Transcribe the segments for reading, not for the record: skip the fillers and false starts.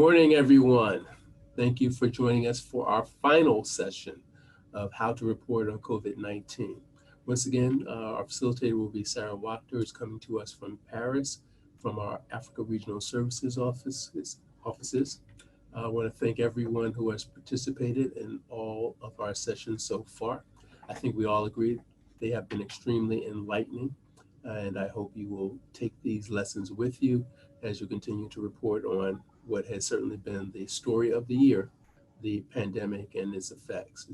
morning, everyone. Thank you for joining us for our final session of How to Report on COVID-19. Once again, our facilitator will be Sarah Wachter, who's coming to us from Paris, from our Africa Regional Services offices. I want to thank everyone who has participated in all of our sessions so far. I think we all agree they have been extremely enlightening, and I hope you will take these lessons with you as you continue to report on what has certainly been the story of the year, the pandemic and its effects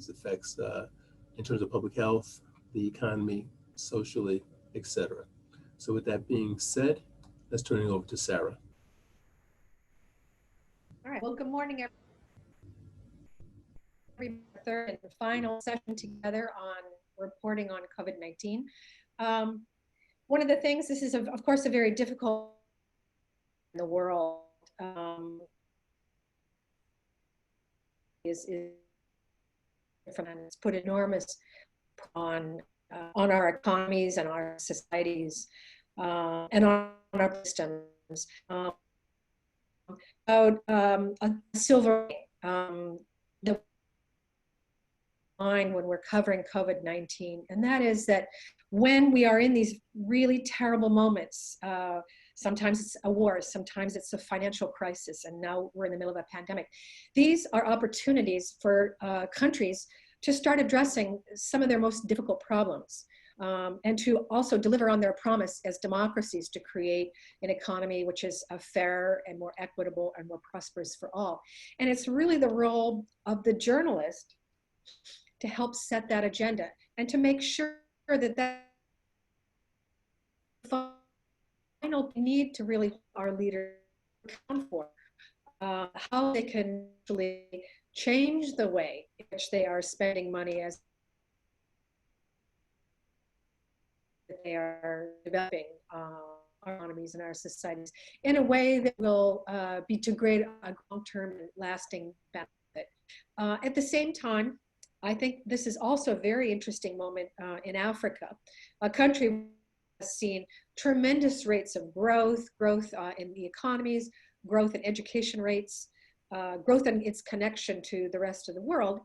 in terms of public health, the economy, socially, etc. So with that being said, let's turn it over to Sarah. All right, well, good morning, every third and final session together on reporting on COVID-19. One of the things, this is of course a very difficult in the world, is it's put enormous on our economies and our societies and on our systems. About a silver the line when we're covering COVID-19, and that is that when we are in these really terrible moments, sometimes it's a war, sometimes it's a financial crisis, and now we're in the middle of a pandemic. These are opportunities for countries to start addressing some of their most difficult problems, and to also deliver on their promise as democracies to create an economy which is fair and more equitable and more prosperous for all. And it's really the role of the journalist to help set that agenda and to make sure that that final need to really our leaders account for how they can actually change the way in which they are spending money as they are developing our economies and our societies in a way that will be to great a long-term and lasting benefit. At the same time, I think this is also a very interesting moment in Africa, a country that has seen tremendous rates of growth in the economies, growth in education rates, growth in its connection to the rest of the world,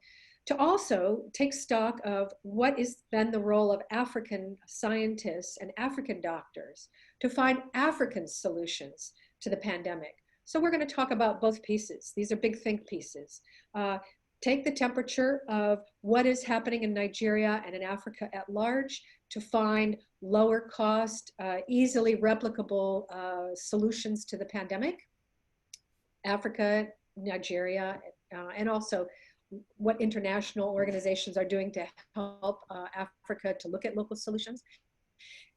to also take stock of what is then the role of African scientists and African doctors to find African solutions to the pandemic. So we're going to talk about both pieces. These are big think pieces. Take the temperature of what is happening in Nigeria and in Africa at large to find lower cost, easily replicable solutions to the pandemic. Africa, Nigeria, and also what international organizations are doing to help Africa to look at local solutions.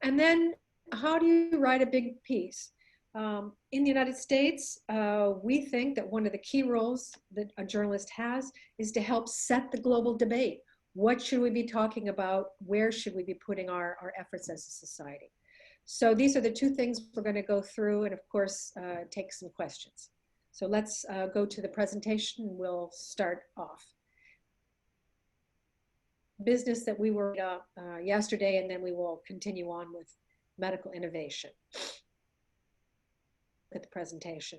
And then how do you write a big piece? In the United States, we think that one of the key roles that a journalist has is to help set the global debate. What should we be talking about? Where should we be putting our efforts as a society? So these are the two things we're going to go through, and of course, take some questions. So let's go to the presentation and we'll start off. Business that we were yesterday, and then we will continue on with medical innovation. At the presentation.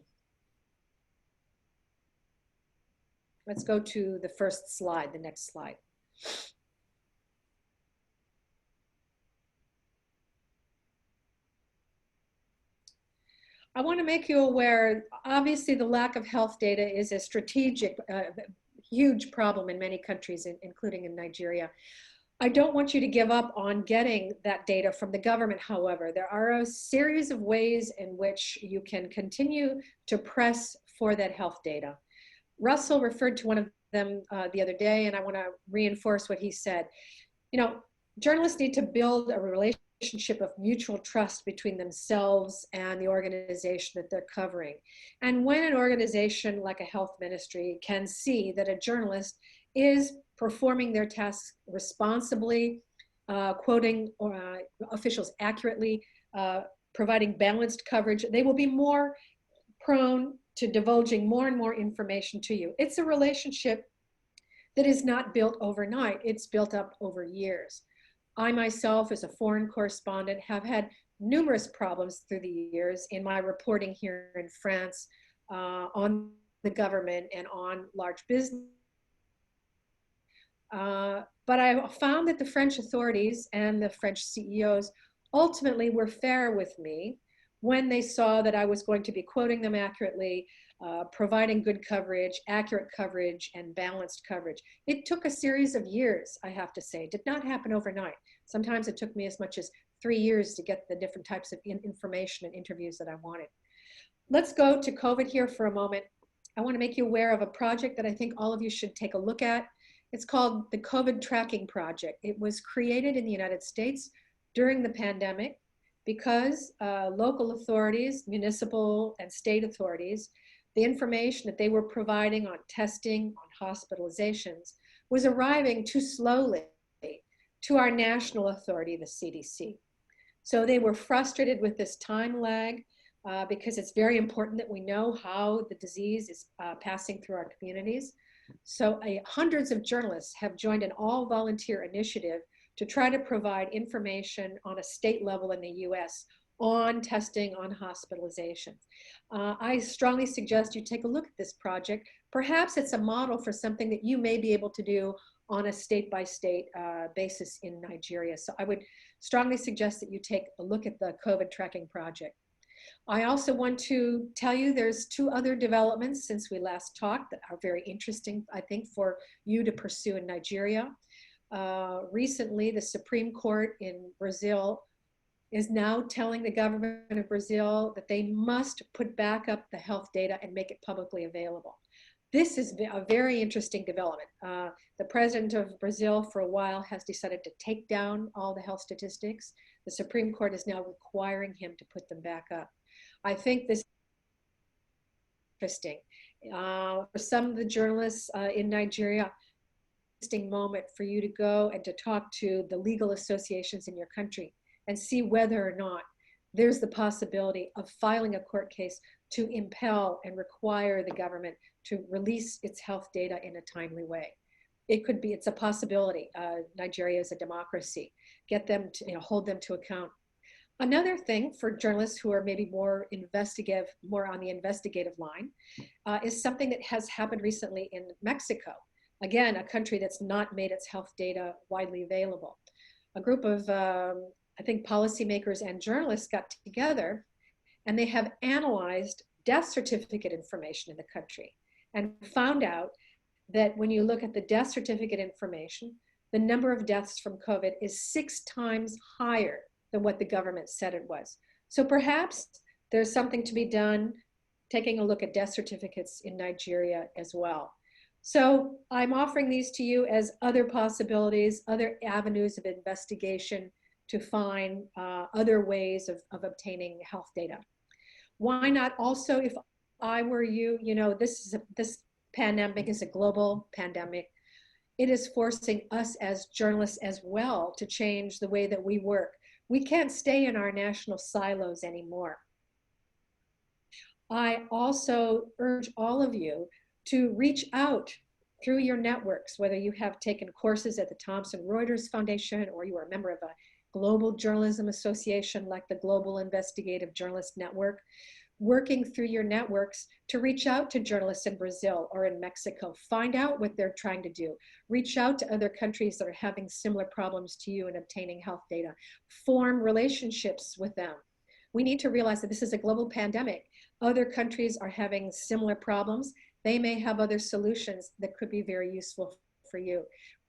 Let's go to the first slide, the next slide. I want to make you aware, obviously the lack of health data is a strategic, huge problem in many countries, including in Nigeria. I don't want you to give up on getting that data from the government, however. There are a series of ways in which you can continue to press for that health data. Russell referred to one of them the other day, and I want to reinforce what he said. You know, journalists need to build a relationship of mutual trust between themselves and the organization that they're covering. And when an organization like a health ministry can see that a journalist is performing their tasks responsibly, quoting officials accurately, providing balanced coverage, they will be more prone to divulging more and more information to you. It's a relationship that is not built overnight. It's built up over years. I myself, as a foreign correspondent, have had numerous problems through the years in my reporting here in France on the government and on large business. But I found that the French authorities and the French CEOs ultimately were fair with me when they saw that I was going to be quoting them accurately, providing good coverage, accurate coverage, and balanced coverage. It took a series of years, I have to say. It did not happen overnight. Sometimes it took me as much as 3 years to get the different types of information and interviews that I wanted. Let's go to COVID here for a moment. I want to make you aware of a project that I think all of you should take a look at. It's called the COVID Tracking Project. It was created in the United States during the pandemic because local authorities, municipal and state authorities, the information that they were providing on testing, on hospitalizations, was arriving too slowly to our national authority, the CDC. So they were frustrated with this time lag because it's very important that we know how the disease is passing through our communities. So hundreds of journalists have joined an all-volunteer initiative to try to provide information on a state level in the US on testing, on hospitalization. I strongly suggest you take a look at this project. Perhaps it's a model for something that you may be able to do on a state-by-state basis in Nigeria. So I would strongly suggest that you take a look at the COVID Tracking Project. I also want to tell you there's 2 other developments since we last talked that are very interesting, I think, for you to pursue in Nigeria. Recently, the Supreme Court in Brazil is now telling the government of Brazil that they must put back up the health data and make it publicly available. This is a very interesting development. The president of Brazil for a while has decided to take down all the health statistics. The Supreme Court is now requiring him to put them back up. I think this is interesting. For some of the journalists in Nigeria, interesting moment for you to go and to talk to the legal associations in your country and see whether or not there's the possibility of filing a court case to impel and require the government to release its health data in a timely way. It could be, it's a possibility. Nigeria is a democracy. Get them to, hold them to account. Another thing for journalists who are maybe more investigative, more on the investigative line, is something that has happened recently in Mexico. Again, a country that's not made its health data widely available. A group of, I think, policymakers and journalists got together and they have analyzed death certificate information in the country and found out that when you look at the death certificate information, the number of deaths from COVID is 6 times higher than what the government said it was. So perhaps there's something to be done taking a look at death certificates in Nigeria as well. So I'm offering these to you as other possibilities, other avenues of investigation to find other ways of obtaining health data. Why not also, if I were you, this pandemic is a global pandemic. It is forcing us as journalists as well to change the way that we work. We can't stay in our national silos anymore. I also urge all of you to reach out through your networks, whether you have taken courses at the Thomson Reuters Foundation or you are a member of a global journalism association like the Global Investigative Journalist Network, working through your networks to reach out to journalists in Brazil or in Mexico, find out what they're trying to do, reach out to other countries that are having similar problems to you in obtaining health data, form relationships with them. We need to realize that this is a global pandemic. Other countries are having similar problems. They may have other solutions that could be very useful for you.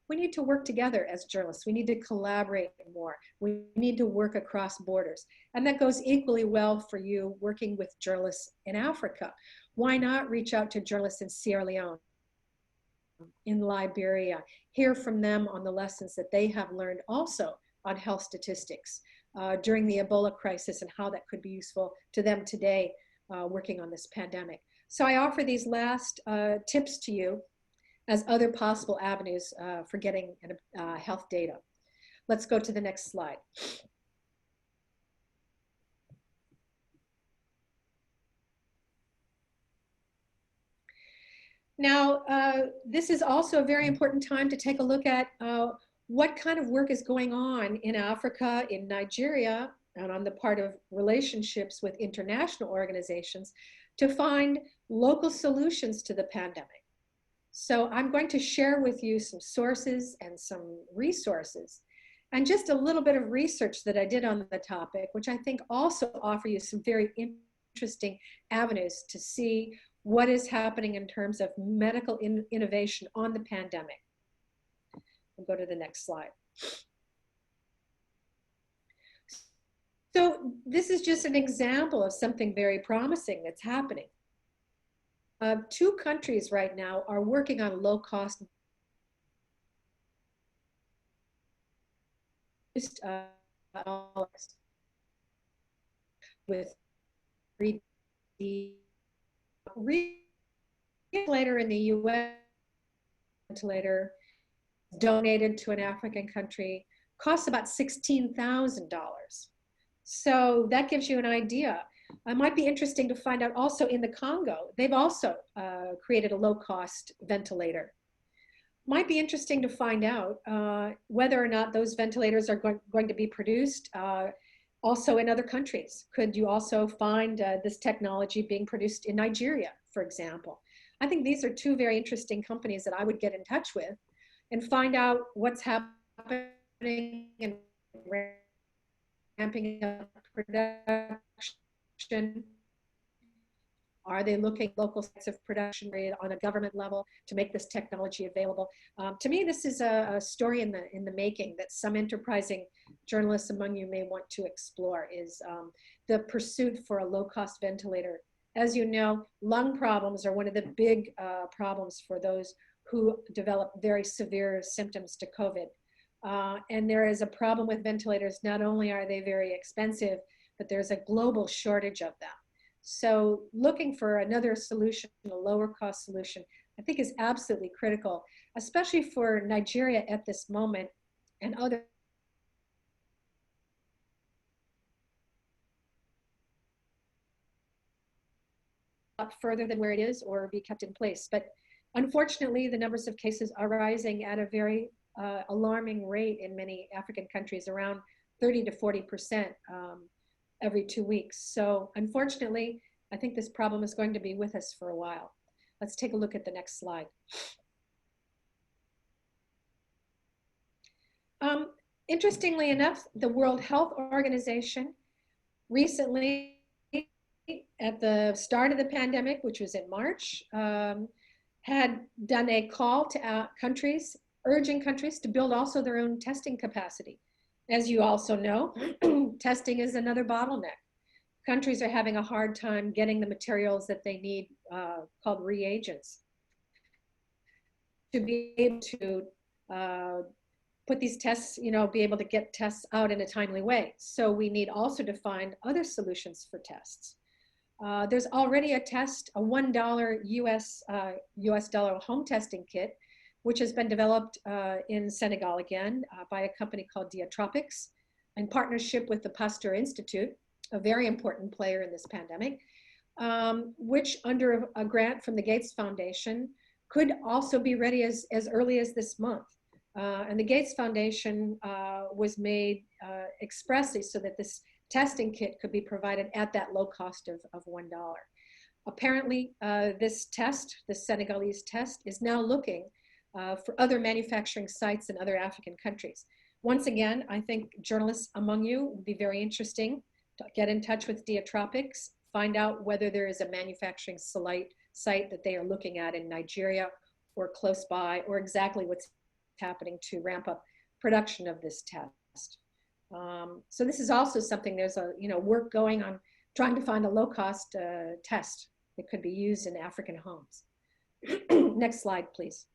We need to work together as journalists. We need to collaborate more. We need to work across borders. And that goes equally well for you working with journalists in Africa. Why not reach out to journalists in Sierra Leone, in Liberia, hear from them on the lessons that they have learned also on health statistics during the Ebola crisis and how that could be useful to them today working on this pandemic. So I offer these last tips to you as other possible avenues for getting health data. Let's go to the next slide. Now, this is also a very important time to take a look at what kind of work is going on in Africa, in Nigeria, and on the part of relationships with international organizations to find local solutions to the pandemic. So I'm going to share with you some sources and some resources and just a little bit of research that I did on the topic, which I think also offer you some very interesting avenues to see what is happening in terms of medical innovation on the pandemic. We'll go to the next slide. So this is just an example of something very promising that's happening. Two countries right now are working on low-cost with 3D ventilator in the U.S. ventilator donated to an African country costs about $16,000. So that gives you an idea. It might be interesting to find out also in the Congo, they've also created a low-cost ventilator. Might be interesting to find out whether or not those ventilators are going to be produced also in other countries. Could you also find this technology being produced in Nigeria, for example? I think these are two very interesting companies that I would get in touch with and find out what's happening and ramping up production. Are they looking at local sites of production on a government level to make this technology available? To me, this is a story in the making that some enterprising journalists among you may want to explore, is the pursuit for a low-cost ventilator. As you know, lung problems are one of the big problems for those who develop very severe symptoms to COVID. And there is a problem with ventilators. Not only are they very expensive, but there's a global shortage of them. So looking for another solution, a lower cost solution, I think is absolutely critical, especially for Nigeria at this moment and other further than where it is or be kept in place. But unfortunately, the numbers of cases are rising at a very alarming rate in many African countries, around 30 to 40% every 2 weeks. So unfortunately, I think this problem is going to be with us for a while. Let's take a look at the next slide. Interestingly enough, the World Health Organization recently, at the start of the pandemic, which was in March, had done a call to countries, urging countries to build also their own testing capacity. As you also know, testing is another bottleneck. Countries are having a hard time getting the materials that they need, called reagents, to be able to put these tests, be able to get tests out in a timely way. So we need also to find other solutions for tests. There's already a test, a $1 US dollar home testing kit, which has been developed in Senegal again by a company called Diatropics in partnership with the Pasteur Institute, a very important player in this pandemic, which under a grant from the Gates Foundation could also be ready as early as this month. And the Gates Foundation was made expressly so that this testing kit could be provided at that low cost of $1. Apparently, this Senegalese test, is now looking for other manufacturing sites in other African countries. Once again, I think journalists among you would be very interesting to get in touch with Diatropics, find out whether there is a manufacturing site that they are looking at in Nigeria or close by, or exactly what's happening to ramp up production of this test. So this is also something, there's a work going on trying to find a low-cost test that could be used in African homes. Next slide, please.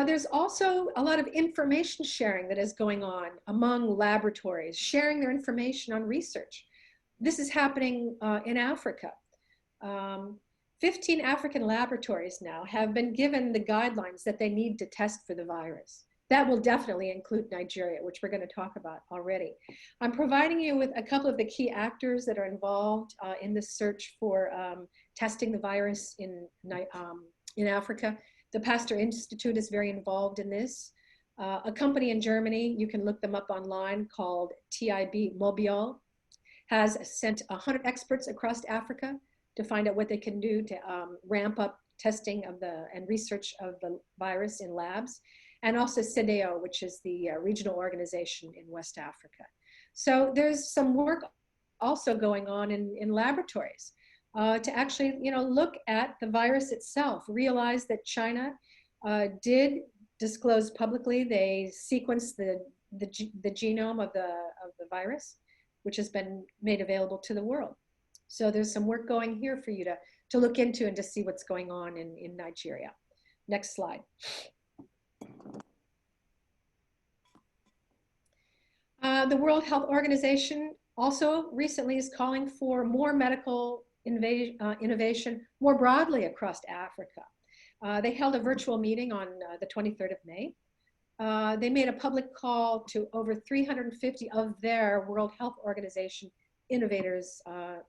There's also a lot of information sharing that is going on among laboratories, sharing their information on research. This is happening in Africa. 15 African laboratories now have been given the guidelines that they need to test for the virus. That will definitely include Nigeria, which we're going to talk about already. I'm providing you with a couple of the key actors that are involved in the search for testing the virus in Africa. The Pasteur Institute is very involved in this. A company in Germany, you can look them up online, called TIB Mobile, has sent 100 experts across Africa to find out what they can do to ramp up testing of and research of the virus in labs, and also CDEO, which is the regional organization in West Africa. So there's some work also going on in laboratories to actually, look at the virus itself. Realize that China did disclose publicly, they sequenced the genome of the virus, which has been made available to the world. So there's some work going here for you to look into and to see what's going on in Nigeria. Next slide. The World Health Organization also recently is calling for more medical innovation more broadly across Africa. They held a virtual meeting on the 23rd of May. They made a public call to over 350 of their World Health Organization innovators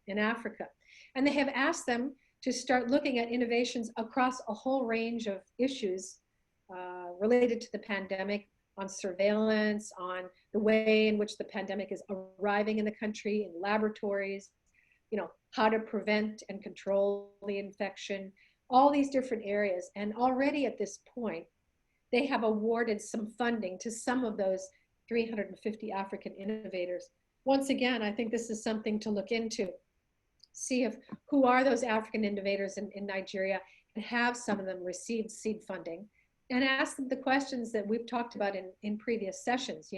in Africa. And they have asked them to start looking at innovations across a whole range of issues related to the pandemic, on surveillance, on the way in which the pandemic is arriving in the country, in laboratories, how to prevent and control the infection, all these different areas. And already at this point, they have awarded some funding to some of those 350 African innovators. Once again, I think this is something to look into. See who are those African innovators in Nigeria, and have some of them received seed funding, and ask them the questions that we've talked about in previous sessions.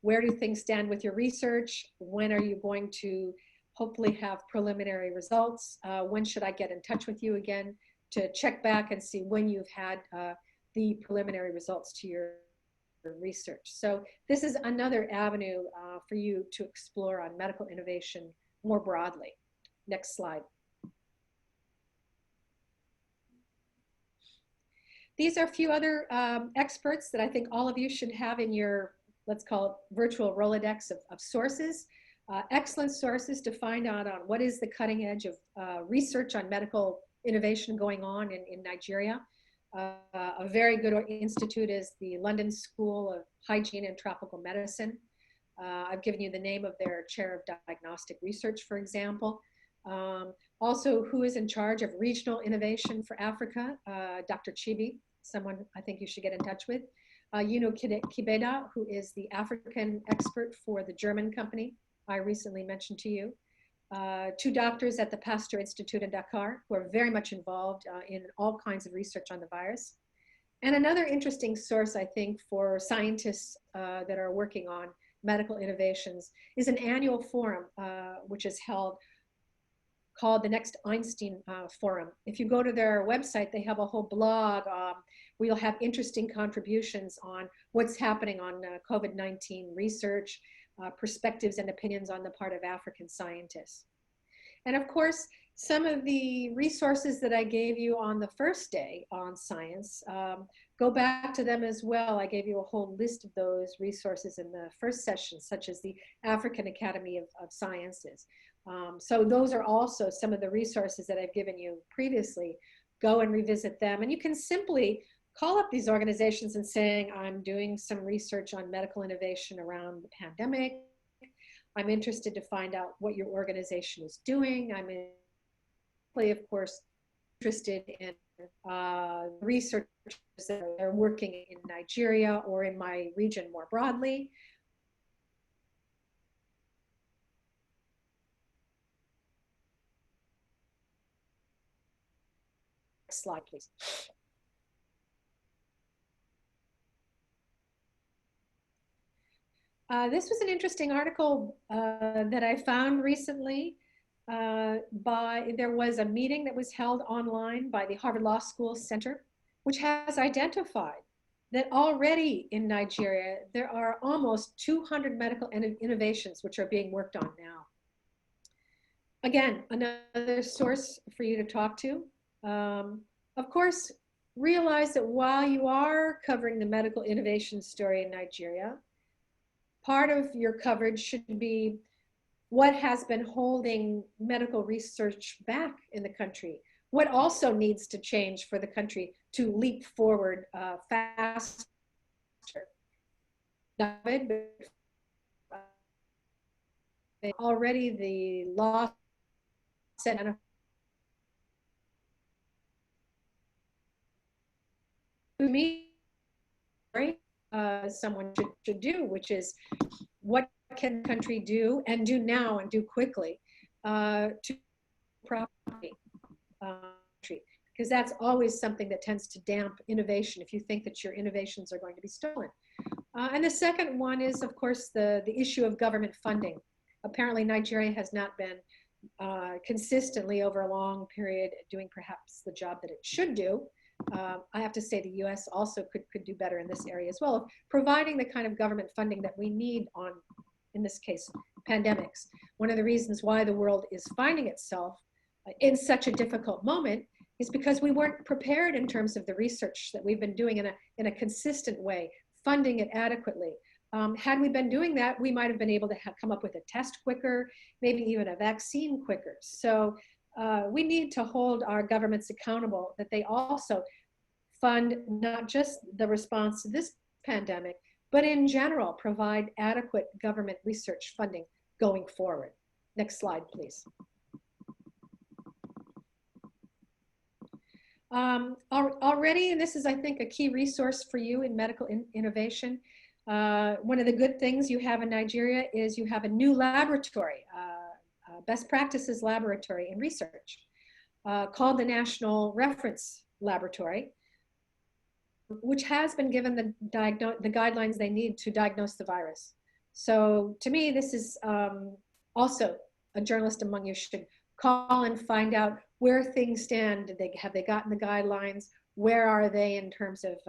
Where do things stand with your research? When are you going to hopefully have preliminary results? When should I get in touch with you again to check back and see when you've had the preliminary results to your research? So this is another avenue for you to explore on medical innovation more broadly. Next slide. These are a few other experts that I think all of you should have in your, let's call it, virtual Rolodex of sources. Excellent sources to find out on what is the cutting edge of research on medical innovation going on in Nigeria. A very good institute is the London School of Hygiene and Tropical Medicine. I've given you the name of their chair of diagnostic research, for example. Also, who is in charge of regional innovation for Africa? Dr. Chibi, someone I think you should get in touch with. Yuno Kibeda, who is the African expert for the German company I recently mentioned to you. Two doctors at the Pasteur Institute in Dakar, who are very much involved in all kinds of research on the virus. And another interesting source, I think, for scientists that are working on medical innovations is an annual forum, which is held, called the Next Einstein Forum. If you go to their website, they have a whole blog where you'll have interesting contributions on what's happening on COVID-19 research, perspectives and opinions on the part of African scientists. And of course, some of the resources that I gave you on the first day on science, go back to them as well. I gave you a whole list of those resources in the first session, such as the African Academy of Sciences. So those are also some of the resources that I've given you previously. Go and revisit them. And you can simply call up these organizations and saying, I'm doing some research on medical innovation around the pandemic. I'm interested to find out what your organization is doing. I'm of course, interested in research that are working in Nigeria or in my region more broadly. Next slide, please. This was an interesting article that I found recently. There was a meeting that was held online by the Harvard Law School Center, which has identified that already in Nigeria, there are almost 200 medical innovations which are being worked on now. Again, another source for you to talk to. Of course, realize that while you are covering the medical innovation story in Nigeria, part of your coverage should be what has been holding medical research back in the country. What also needs to change for the country to leap forward fast COVID, but already the law said to me, someone should do, which is what can the country do and do now and do quickly to property, because that's always something that tends to damp innovation if you think that your innovations are going to be stolen. And the second one is, of course, the issue of government funding. Apparently, Nigeria has not been consistently over a long period doing perhaps the job that it should do. I have to say the U.S. also could do better in this area as well, providing the kind of government funding that we need on, in this case, pandemics. One of the reasons why the world is finding itself in such a difficult moment is because we weren't prepared in terms of the research that we've been doing in a consistent way, funding it adequately. Had we been doing that, we might have been able to come up with a test quicker, maybe even a vaccine quicker. So we need to hold our governments accountable that they also fund not just the response to this pandemic, but in general, provide adequate government research funding going forward. Next slide, please. Already, and this is, I think, a key resource for you in medical innovation. One of the good things you have in Nigeria is you have a new laboratory, best practices laboratory in research called the National Reference Laboratory, which has been given the guidelines they need to diagnose the virus. So to me, this is also a journalist among you should call and find out where things stand. Have they gotten the guidelines? Where are they in terms of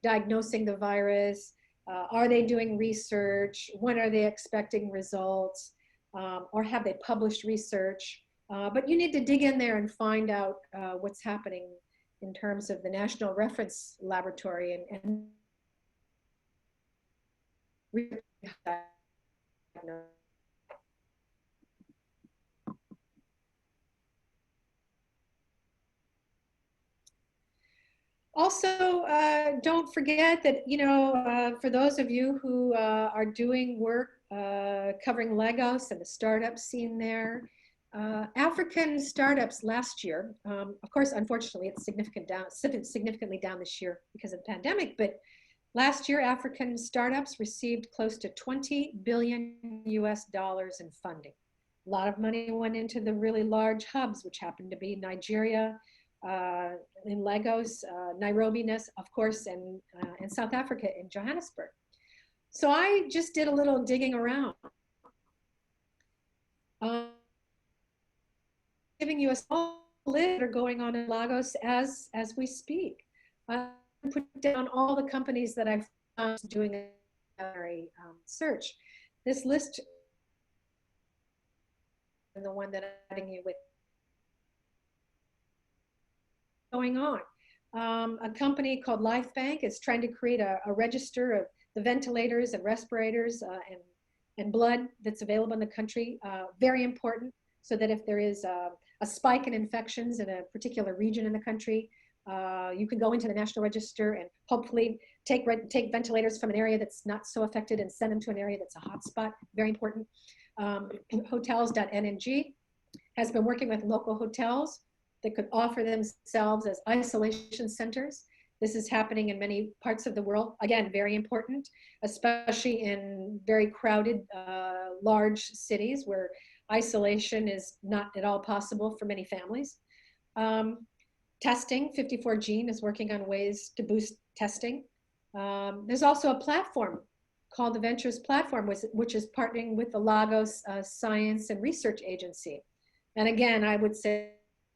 diagnosing the virus? Are they doing research? When are they expecting results? Or have they published research? But you need to dig in there and find out what's happening in terms of the National Reference Laboratory and also, don't forget that, you know, for those of you who are doing work covering Lagos and the startup scene there, African startups last year, of course, unfortunately, it's significantly down this year because of the pandemic, but last year, African startups received close to $20 billion US in funding. A lot of money went into the really large hubs, which happened to be Nigeria, in Lagos, Nairobi, of course, and South Africa in Johannesburg. So I just did a little digging around. Giving you a small list that are going on in Lagos as we speak. I put down all the companies that I've found doing a search. This list, and the one that I'm adding you with, going on. A company called LifeBank is trying to create a register of the ventilators and respirators and blood that's available in the country. Very important, so that if there is a spike in infections in a particular region in the country, you can go into the National Register and hopefully take ventilators from an area that's not so affected and send them to an area that's a hotspot. Very important. Hotels.nng has been working with local hotels that could offer themselves as isolation centers. This is happening in many parts of the world. Again, very important, especially in very crowded, large cities where isolation is not at all possible for many families. Testing, 54Gene is working on ways to boost testing. There's also a platform called the Ventures Platform, which is partnering with the Lagos Science and Research Agency. And again, I would say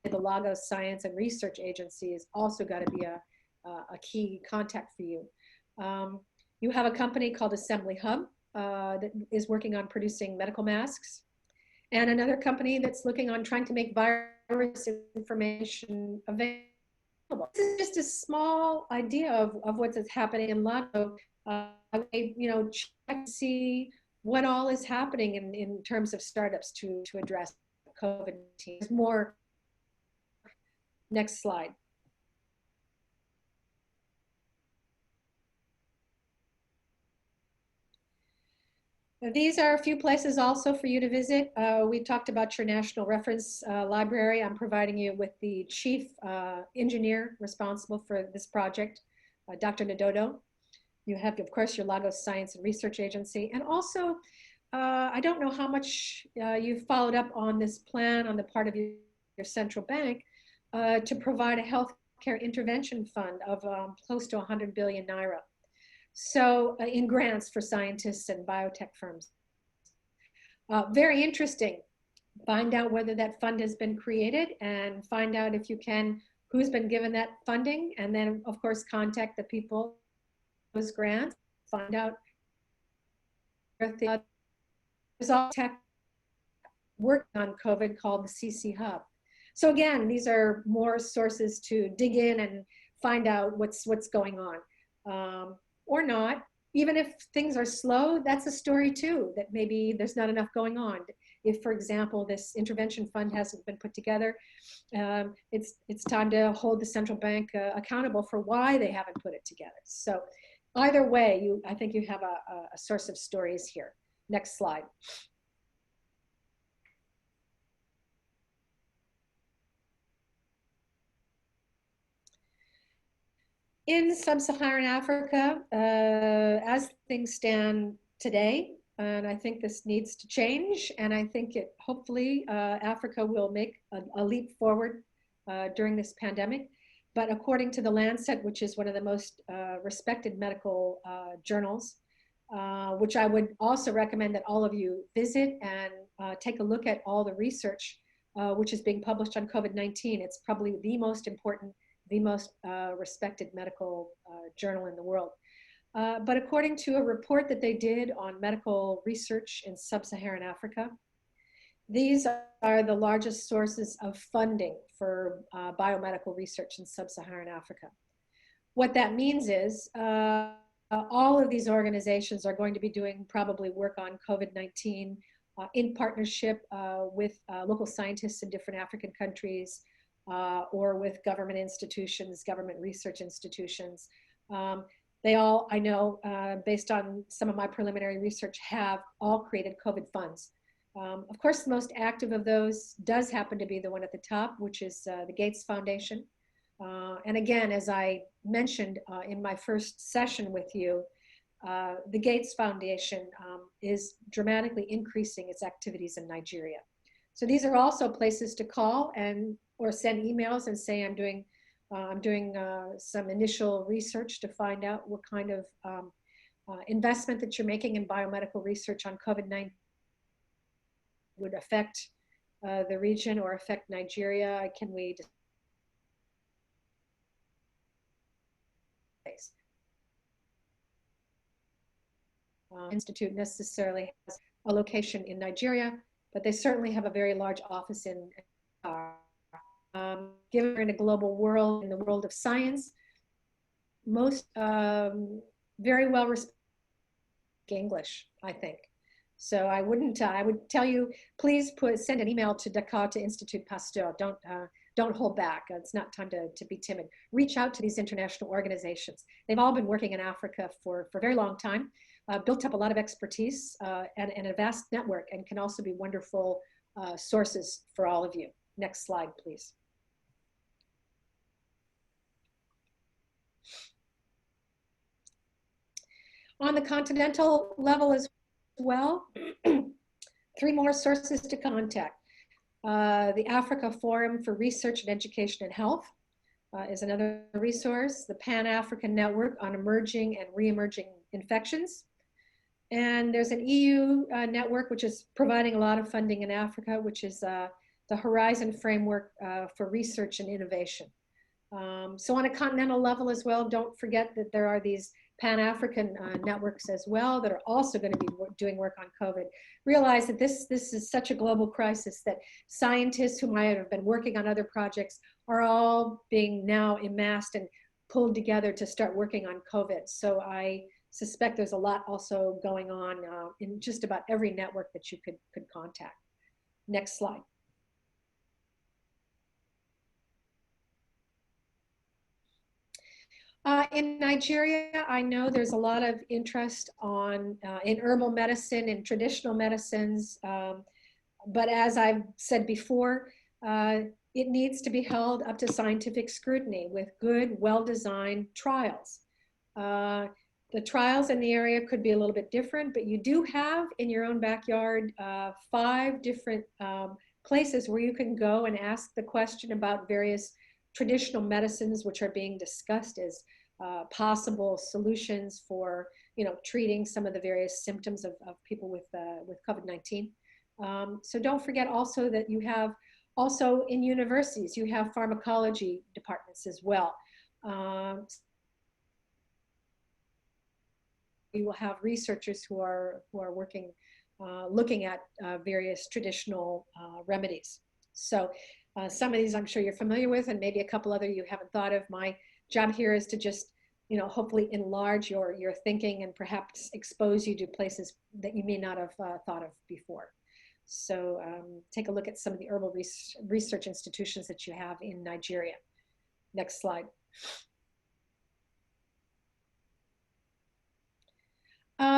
the Lagos Science and Research Agency is also got to be a key contact for you. You have a company called Assembly Hub that is working on producing medical masks, and another company that's looking on trying to make virus information available. This is just a small idea of what's happening in Lagos. You know, check to see what all is happening in terms of startups to address COVID-19. There's more. Next slide. These are a few places also for you to visit. We talked about your National Reference Library. I'm providing you with the chief engineer responsible for this project, Dr. Nadodo. You have, of course, your Lagos Science and Research Agency. And also, I don't know how much you've followed up on this plan on the part of your central bank to provide a healthcare intervention fund of close to 100 billion naira. So in grants for scientists and biotech firms. Very interesting. Find out whether that fund has been created and find out if you can, who's been given that funding. And then of course, contact the people, those grants, find out. There's all tech working on COVID called the CC Hub. So again, these are more sources to dig in and find out what's going on. Or not. Even if things are slow, that's a story too, that maybe there's not enough going on. If, for example, this intervention fund hasn't been put together, it's time to hold the central bank accountable for why they haven't put it together. So either way, I think you have a source of stories here. Next slide. In sub-Saharan Africa, as things stand today, and I think this needs to change, and I think hopefully Africa will make a leap forward during this pandemic. But according to the Lancet, which is one of the most respected medical journals, which I would also recommend that all of you visit and take a look at all the research which is being published on COVID-19. It's probably the most important, the most respected medical journal in the world. But according to a report that they did on medical research in sub-Saharan Africa, these are the largest sources of funding for biomedical research in sub-Saharan Africa. What that means is all of these organizations are going to be doing probably work on COVID-19 in partnership with local scientists in different African countries, or with government institutions, government research institutions. They all, I know, based on some of my preliminary research, have all created COVID funds. Of course, the most active of those does happen to be the one at the top, which is the Gates Foundation. And again, as I mentioned in my first session with you, the Gates Foundation is dramatically increasing its activities in Nigeria. So these are also places to call or send emails and say, I'm doing some initial research to find out what kind of investment that you're making in biomedical research on COVID-19 would affect the region or affect Nigeria. Can we institute necessarily has a location in Nigeria, but they certainly have a very large office in given we're in a global world, in the world of science, most very well respected English, I think. So I wouldn't, I would tell you, please send an email to Dakar to Institut Pasteur. Don't hold back. It's not time to be timid. Reach out to these international organizations. They've all been working in Africa for a very long time, built up a lot of expertise and a vast network, and can also be wonderful sources for all of you. Next slide, please. On the continental level as well, 3 more sources to contact. The Africa Forum for Research and Education and Health is another resource. The Pan-African Network on Emerging and Re-emerging Infections. And there's an EU network which is providing a lot of funding in Africa, which is the Horizon Framework for Research and Innovation. So on a continental level as well, don't forget that there are these Pan-African networks as well that are also going to be doing work on COVID. Realize that this is such a global crisis that scientists who might have been working on other projects are all being now amassed and pulled together to start working on COVID. So I suspect there's a lot also going on in just about every network that you could contact. Next slide. In Nigeria, I know there's a lot of interest in herbal medicine and traditional medicines. But as I've said before, it needs to be held up to scientific scrutiny with good, well-designed trials. Uh, the trials in the area could be a little bit different, but you do have in your own backyard 5 different places where you can go and ask the question about various traditional medicines which are being discussed as possible solutions for, treating some of the various symptoms of people with COVID-19. So don't forget also that you have also in universities, you have pharmacology departments as well. You will have researchers who are working, looking at various traditional remedies. So some of these I'm sure you're familiar with, and maybe a couple other you haven't thought of. My job here is to just, hopefully enlarge your thinking and perhaps expose you to places that you may not have thought of before. So take a look at some of the herbal research institutions that you have in Nigeria. Next slide.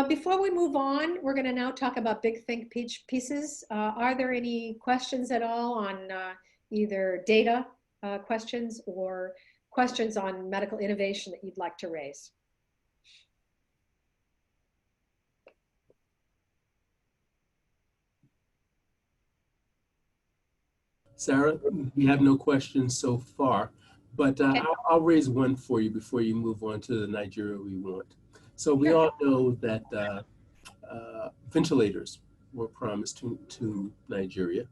Before we move on, we're going to now talk about big think pieces. Are there any questions at all on either data questions or questions on medical innovation that you'd like to raise? Sarah, we have no questions so far, but Okay. I'll raise one for you before you move on to the Nigeria we want. So we Sure. all know that ventilators were promised to Nigeria.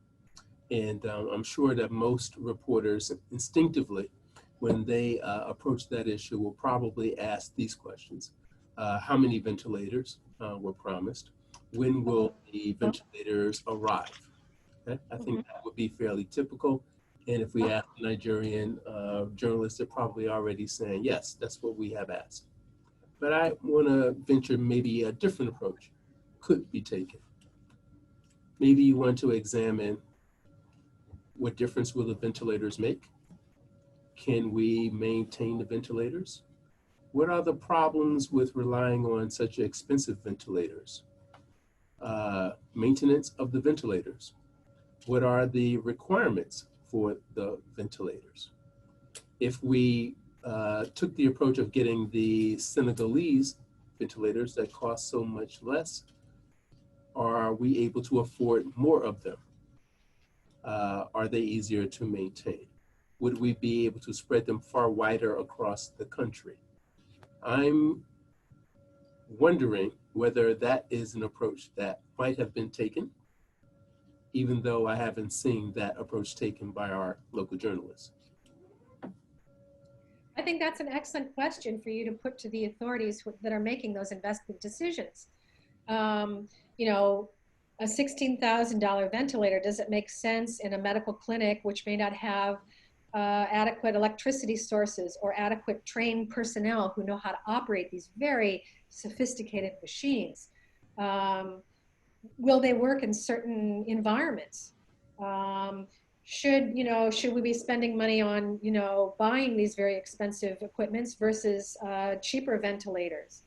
And I'm sure that most reporters instinctively, when they approach that issue, will probably ask these questions. How many ventilators were promised? When will the ventilators arrive? Okay? I think that would be fairly typical. And if we ask Nigerian journalists, they're probably already saying, yes, that's what we have asked. But I want to venture maybe a different approach could be taken. Maybe you want to examine what difference will the ventilators make? Can we maintain the ventilators? What are the problems with relying on such expensive ventilators? Maintenance of the ventilators. What are the requirements for the ventilators? If we took the approach of getting the Senegalese ventilators that cost so much less, are we able to afford more of them? Are they easier to maintain? Would we be able to spread them far wider across the country? I'm wondering whether that is an approach that might have been taken, even though I haven't seen that approach taken by our local journalists. I think that's an excellent question for you to put to the authorities that are making those investment decisions. You know, a $16,000 ventilator, does it make sense in a medical clinic which may not have adequate electricity sources or adequate trained personnel who know how to operate these very sophisticated machines? Will they work in certain environments? Should we be spending money on, buying these very expensive equipments versus cheaper ventilators?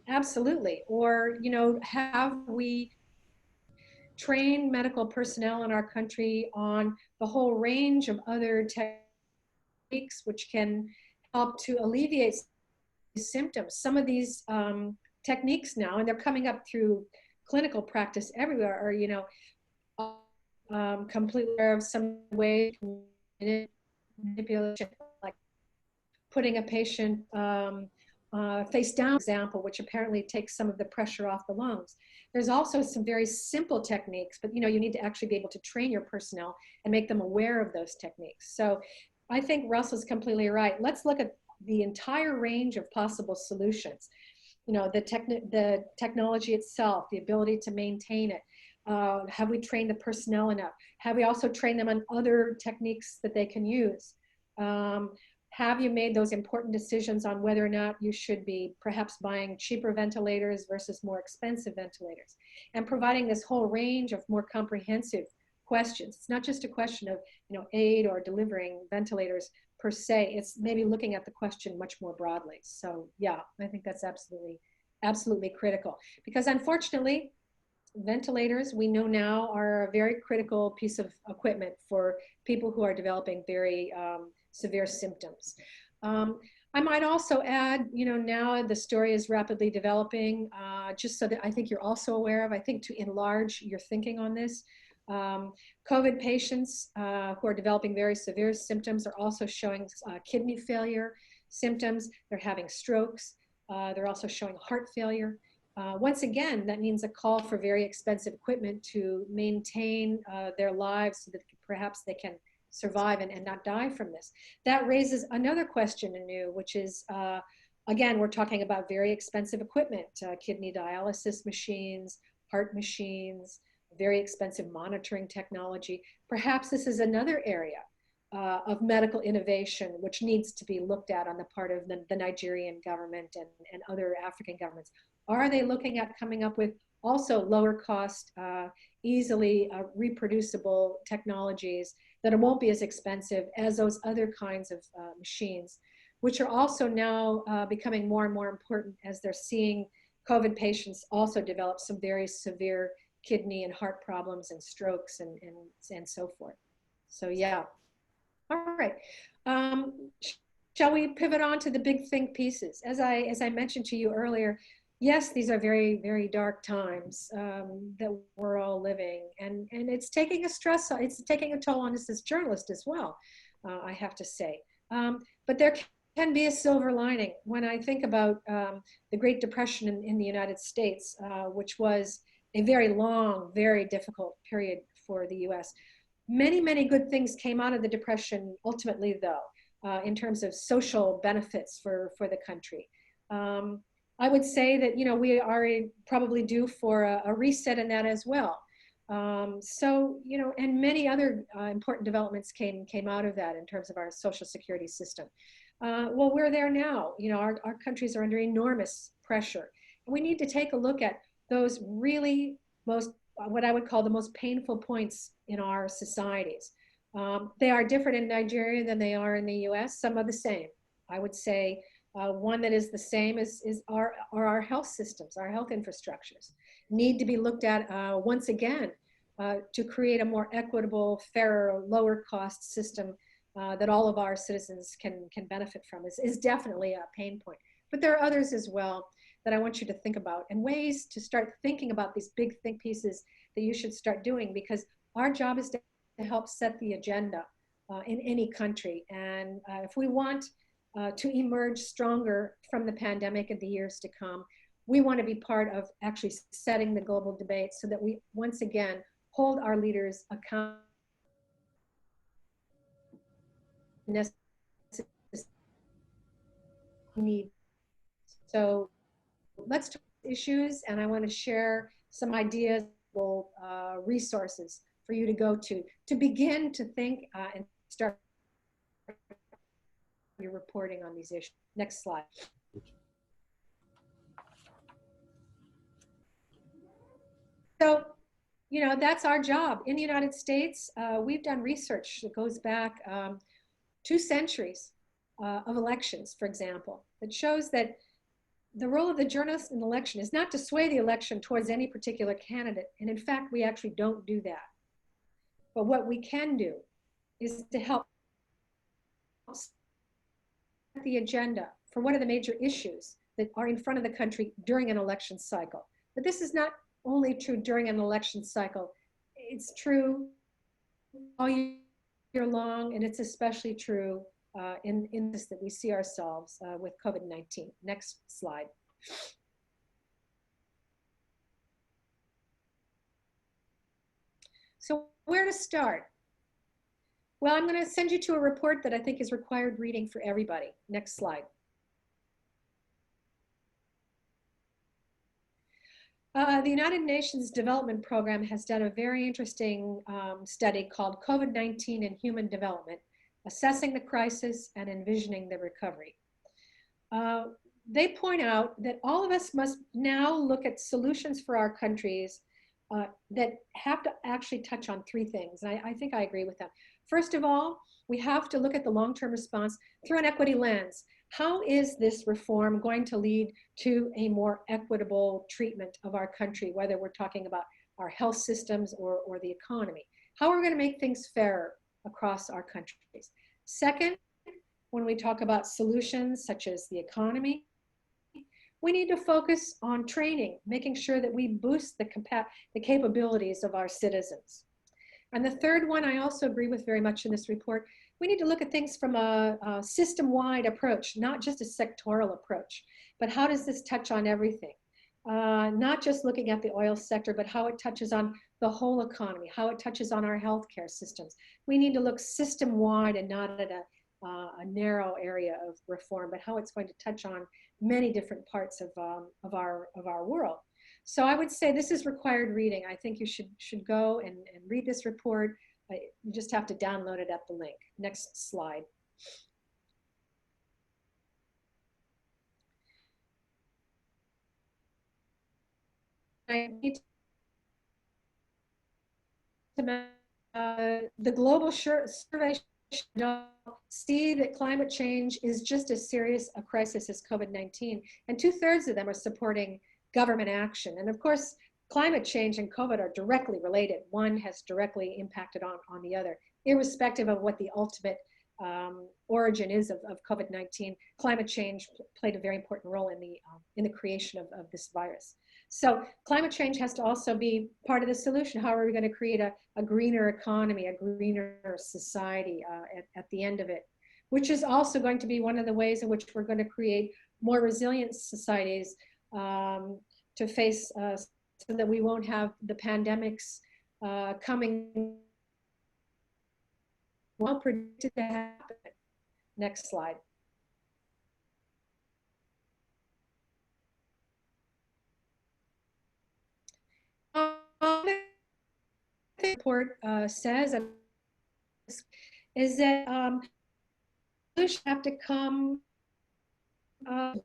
Absolutely. Or, have we trained medical personnel in our country on the whole range of other techniques which can help to alleviate symptoms? Some of these techniques now, and they're coming up through clinical practice everywhere, are, completely aware of some way manipulation, like putting a patient face down, example, which apparently takes some of the pressure off the lungs. There's also some very simple techniques, but you need to actually be able to train your personnel and make them aware of those techniques. So I think Russell's completely right. Let's look at the entire range of possible solutions. The technology itself, the ability to maintain it. Have we trained the personnel enough? Have we also trained them on other techniques that they can use? Have you made those important decisions on whether or not you should be perhaps buying cheaper ventilators versus more expensive ventilators? And providing this whole range of more comprehensive questions. It's not just a question of, aid or delivering ventilators, per se. It's maybe looking at the question much more broadly. So yeah, I think that's absolutely critical, because unfortunately, ventilators, we know now, are a very critical piece of equipment for people who are developing very severe symptoms. I might also add, now the story is rapidly developing, just so that I think you're also aware of, I think to enlarge your thinking on this, COVID patients who are developing very severe symptoms are also showing kidney failure symptoms. They're having strokes. They're also showing heart failure. Once again, that means a call for very expensive equipment to maintain their lives so that perhaps they can survive and not die from this. That raises another question anew, which is, again, we're talking about very expensive equipment, kidney dialysis machines, heart machines, very expensive monitoring technology. Perhaps this is another area of medical innovation which needs to be looked at on the part of the Nigerian government and other African governments. Are they looking at coming up with also lower cost, easily reproducible technologies that won't be as expensive as those other kinds of machines, which are also now becoming more and more important as they're seeing COVID patients also develop some very severe kidney and heart problems and strokes and so forth. So yeah. All right. Shall we pivot on to the big think pieces? As I mentioned to you earlier, yes, these are very, very dark times that we're all living, and it's taking it's taking a toll on us as journalists as well, I have to say. But there can be a silver lining when I think about the Great Depression in the United States, which was a very long, very difficult period for the U.S. Many, many good things came out of the Depression ultimately, though, in terms of social benefits for the country. I would say that, we are probably due for a reset in that as well. So, and many other important developments came out of that in terms of our social security system. Well, we're there now. Our countries are under enormous pressure. And we need to take a look at those really what I would call the most painful points in our societies. They are different in Nigeria than they are in the US. Some are the same. I would say one that is the same are our health systems, our health infrastructures need to be looked at once again to create a more equitable, fairer, lower cost system that all of our citizens can benefit from is definitely a pain point. But there are others as well that I want you to think about, and ways to start thinking about these big think pieces that you should start doing, because our job is to help set the agenda in any country. And if we want to emerge stronger from the pandemic in the years to come, we want to be part of actually setting the global debate so that we once again hold our leaders accountable. So let's talk issues, and I want to share some ideas, resources for you to go to begin to think and start your reporting on these issues. Next slide. So, that's our job. In the United States, we've done research that goes back 2 centuries of elections, for example, that shows that the role of the journalist in the election is not to sway the election towards any particular candidate. And in fact, we actually don't do that. But what we can do is to help set the agenda for what are the major issues that are in front of the country during an election cycle. But this is not only true during an election cycle. It's true all year long, and it's especially true in this that we see ourselves with COVID-19. Next slide. So where to start? Well, I'm going to send you to a report that I think is required reading for everybody. Next slide. The United Nations Development Program has done a very interesting study called COVID-19 and Human Development, Assessing the Crisis and Envisioning the Recovery. They point out that all of us must now look at solutions for our countries that have to actually touch on 3 things. And I think I agree with them. First of all, we have to look at the long-term response through an equity lens. How is this reform going to lead to a more equitable treatment of our country, whether we're talking about our health systems or the economy? How are we going to make things fairer across our countries? Second, when we talk about solutions such as the economy, we need to focus on training, making sure that we boost the capabilities of our citizens. And the third one I also agree with very much in this report, we need to look at things from a system-wide approach, not just a sectoral approach, but how does this touch on everything? Not just looking at the oil sector, but how it touches on the whole economy, how it touches on our healthcare systems. We need to look system-wide and not at a narrow area of reform, but how it's going to touch on many different parts of our world. So I would say this is required reading. I think you should go and read this report. You just have to download it at the link. Next slide. I need to the global survey see that climate change is just as serious a crisis as COVID-19, and 2/3 of them are supporting government action. And of course, climate change and COVID are directly related. One has directly impacted on the other, irrespective of what the ultimate origin is of COVID-19. Climate change played a very important role in the creation of this virus. So climate change has to also be part of the solution. How are we going to create a greener economy, a greener society at the end of it, which is also going to be one of the ways in which we're going to create more resilient societies to face so that we won't have the pandemics coming well predicted to happen. Next slide. The report says is that solutions have to come.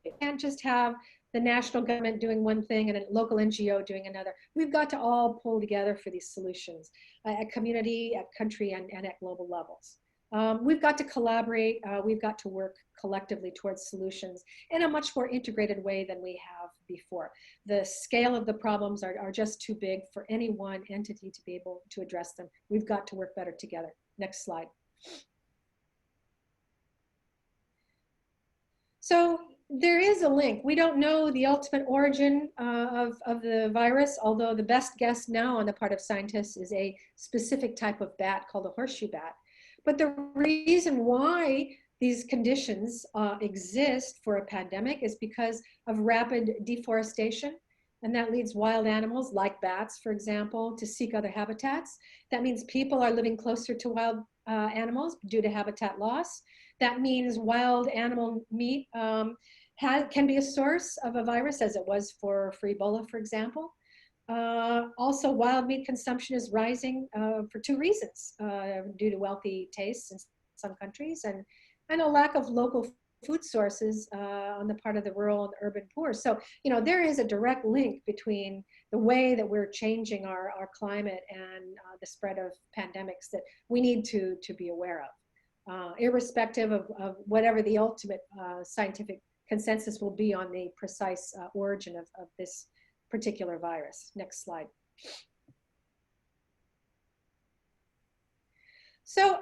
We can't just have the national government doing one thing and a local NGO doing another. We've got to all pull together for these solutions at community, at country, and at global levels. We've got to collaborate. We've got to work collectively towards solutions in a much more integrated way than we have before. The scale of the problems are just too big for any one entity to be able to address them. We've got to work better together. Next slide. So there is a link. We don't know the ultimate origin of the virus, although the best guess now on the part of scientists is a specific type of bat called a horseshoe bat. But the reason why these conditions exist for a pandemic is because of rapid deforestation. And that leads wild animals like bats, for example, to seek other habitats. That means people are living closer to wild animals due to habitat loss. That means wild animal meat can be a source of a virus, as it was for Ebola, for example. Also, wild meat consumption is rising for two reasons, due to wealthy tastes in some countries and a lack of local food sources on the part of the rural and urban poor. So, you know, there is a direct link between the way that we're changing our climate and the spread of pandemics that we need to be aware of, irrespective of whatever the ultimate scientific consensus will be on the precise origin of this particular virus. Next slide. So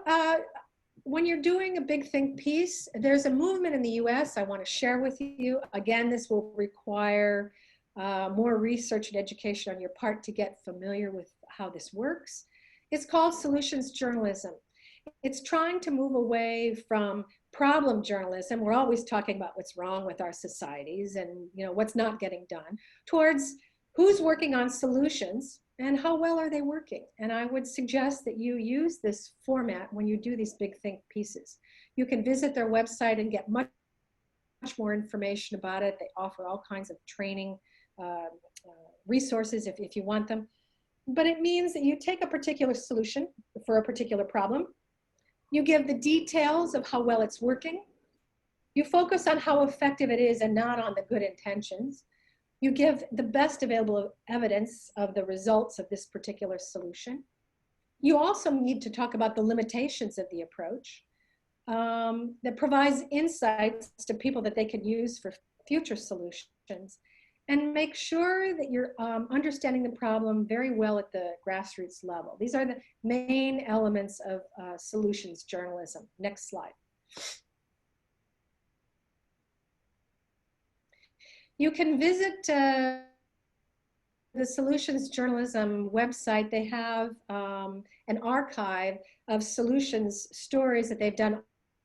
when you're doing a big think piece, there's a movement in the U.S. I want to share with you. Again, this will require more research and education on your part to get familiar with how this works. It's called solutions journalism. It's trying to move away from problem journalism. We're always talking about what's wrong with our societies and, you know, what's not getting done, towards who's working on solutions and how well are they working. And I would suggest that you use this format when you do these big think pieces. You can visit their website and get much more information about it. They offer all kinds of training resources if you want them. But it means that you take a particular solution for a particular problem. You give the details of how well it's working. You focus on how effective it is and not on the good intentions. You give the best available evidence of the results of this particular solution. You also need to talk about the limitations of the approach. that provides insights to people that they could use for future solutions, and make sure that you're understanding the problem very well at the grassroots level. These are the main elements of solutions journalism. Next slide. You can visit the solutions journalism website. They have an archive of solutions stories that they've done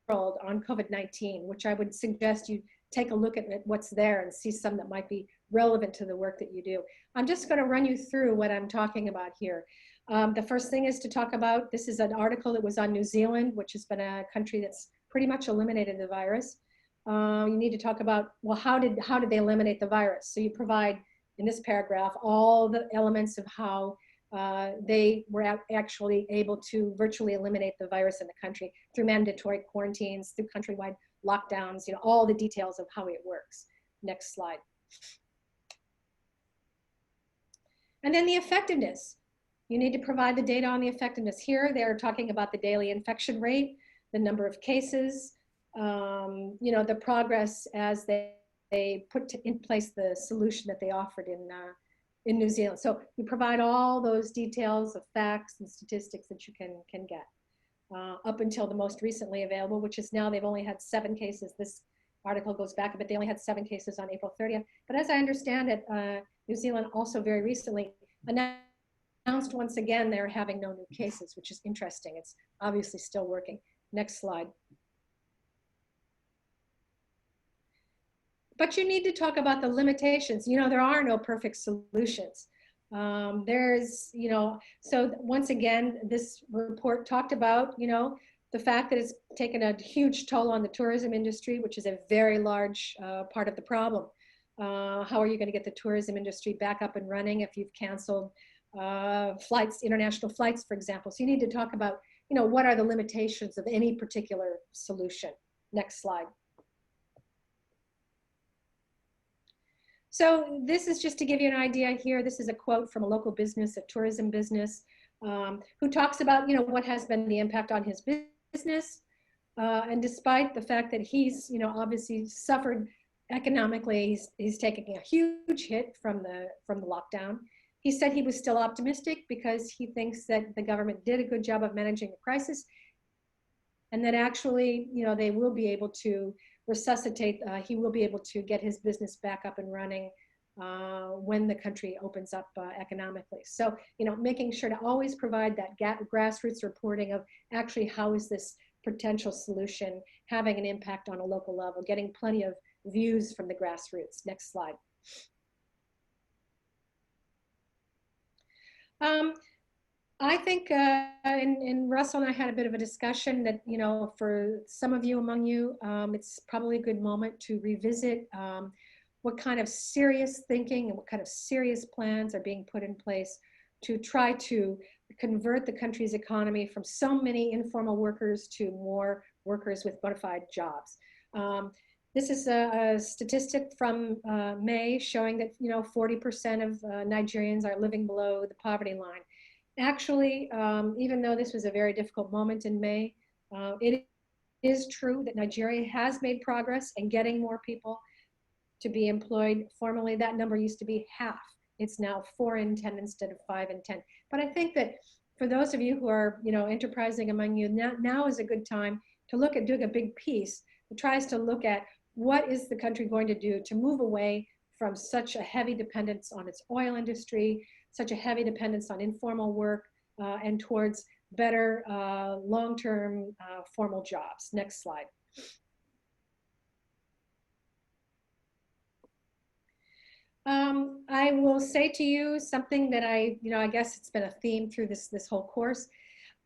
on COVID-19, which I would suggest you take a look at what's there and see some that might be relevant to the work that you do. I'm just going to run you through what I'm talking about here. The first thing is to talk about, this is an article that was on New Zealand, which has been a country that's pretty much eliminated the virus. You need to talk about, well, how did they eliminate the virus? So you provide, in this paragraph, all the elements of how they were actually able to virtually eliminate the virus in the country through mandatory quarantines, through countrywide lockdowns, you know, all the details of how it works. Next slide. And then the effectiveness. You need to provide the data on the effectiveness. Here they're talking about the daily infection rate, the number of cases, you know, the progress as they put in place the solution that they offered in New Zealand. So you provide all those details of facts and statistics that you can get up until the most recently available, which is now they've only had 7 cases. This article goes back a bit. They only had 7 cases on April 30th. But as I understand it, New Zealand also very recently announced once again they're having no new cases, which is interesting. It's obviously still working. Next slide. But you need to talk about the limitations. You know, there are no perfect solutions. There's, you know, so once again, this report talked about, you know, the fact that it's taken a huge toll on the tourism industry, which is a very large part of the problem. How are you going to get the tourism industry back up and running if you've canceled flights, international flights, for example? So you need to talk about, you know, what are the limitations of any particular solution. Next slide. So this is just to give you an idea here. This is a quote from a local business, a tourism business, who talks about, you know, what has been the impact on his business. And despite the fact that he's, you know, obviously suffered economically, he's taking a huge hit from the lockdown. He said he was still optimistic because he thinks that the government did a good job of managing the crisis, and that actually, you know, they will be able to resuscitate, he will be able to get his business back up and running when the country opens up economically. So, you know, making sure to always provide that grassroots reporting of actually how is this potential solution having an impact on a local level, getting plenty of views from the grassroots. Next slide. I think, and Russell and I had a bit of a discussion that, you know, for some of you among you, it's probably a good moment to revisit what kind of serious thinking and what kind of serious plans are being put in place to try to convert the country's economy from so many informal workers to more workers with bona fide jobs. This is a statistic from May showing that, you know, 40% of Nigerians are living below the poverty line. Actually, even though this was a very difficult moment in May, it is true that Nigeria has made progress in getting more people to be employed. Formerly, that number used to be half. It's now 4 in 10 instead of 5 in 10. But I think that for those of you who are, you know, enterprising among you, now is a good time to look at doing a big piece that tries to look at what is the country going to do to move away from such a heavy dependence on its oil industry, such a heavy dependence on informal work, and towards better long-term formal jobs. Next slide. I will say to you something that I guess it's been a theme through this whole course.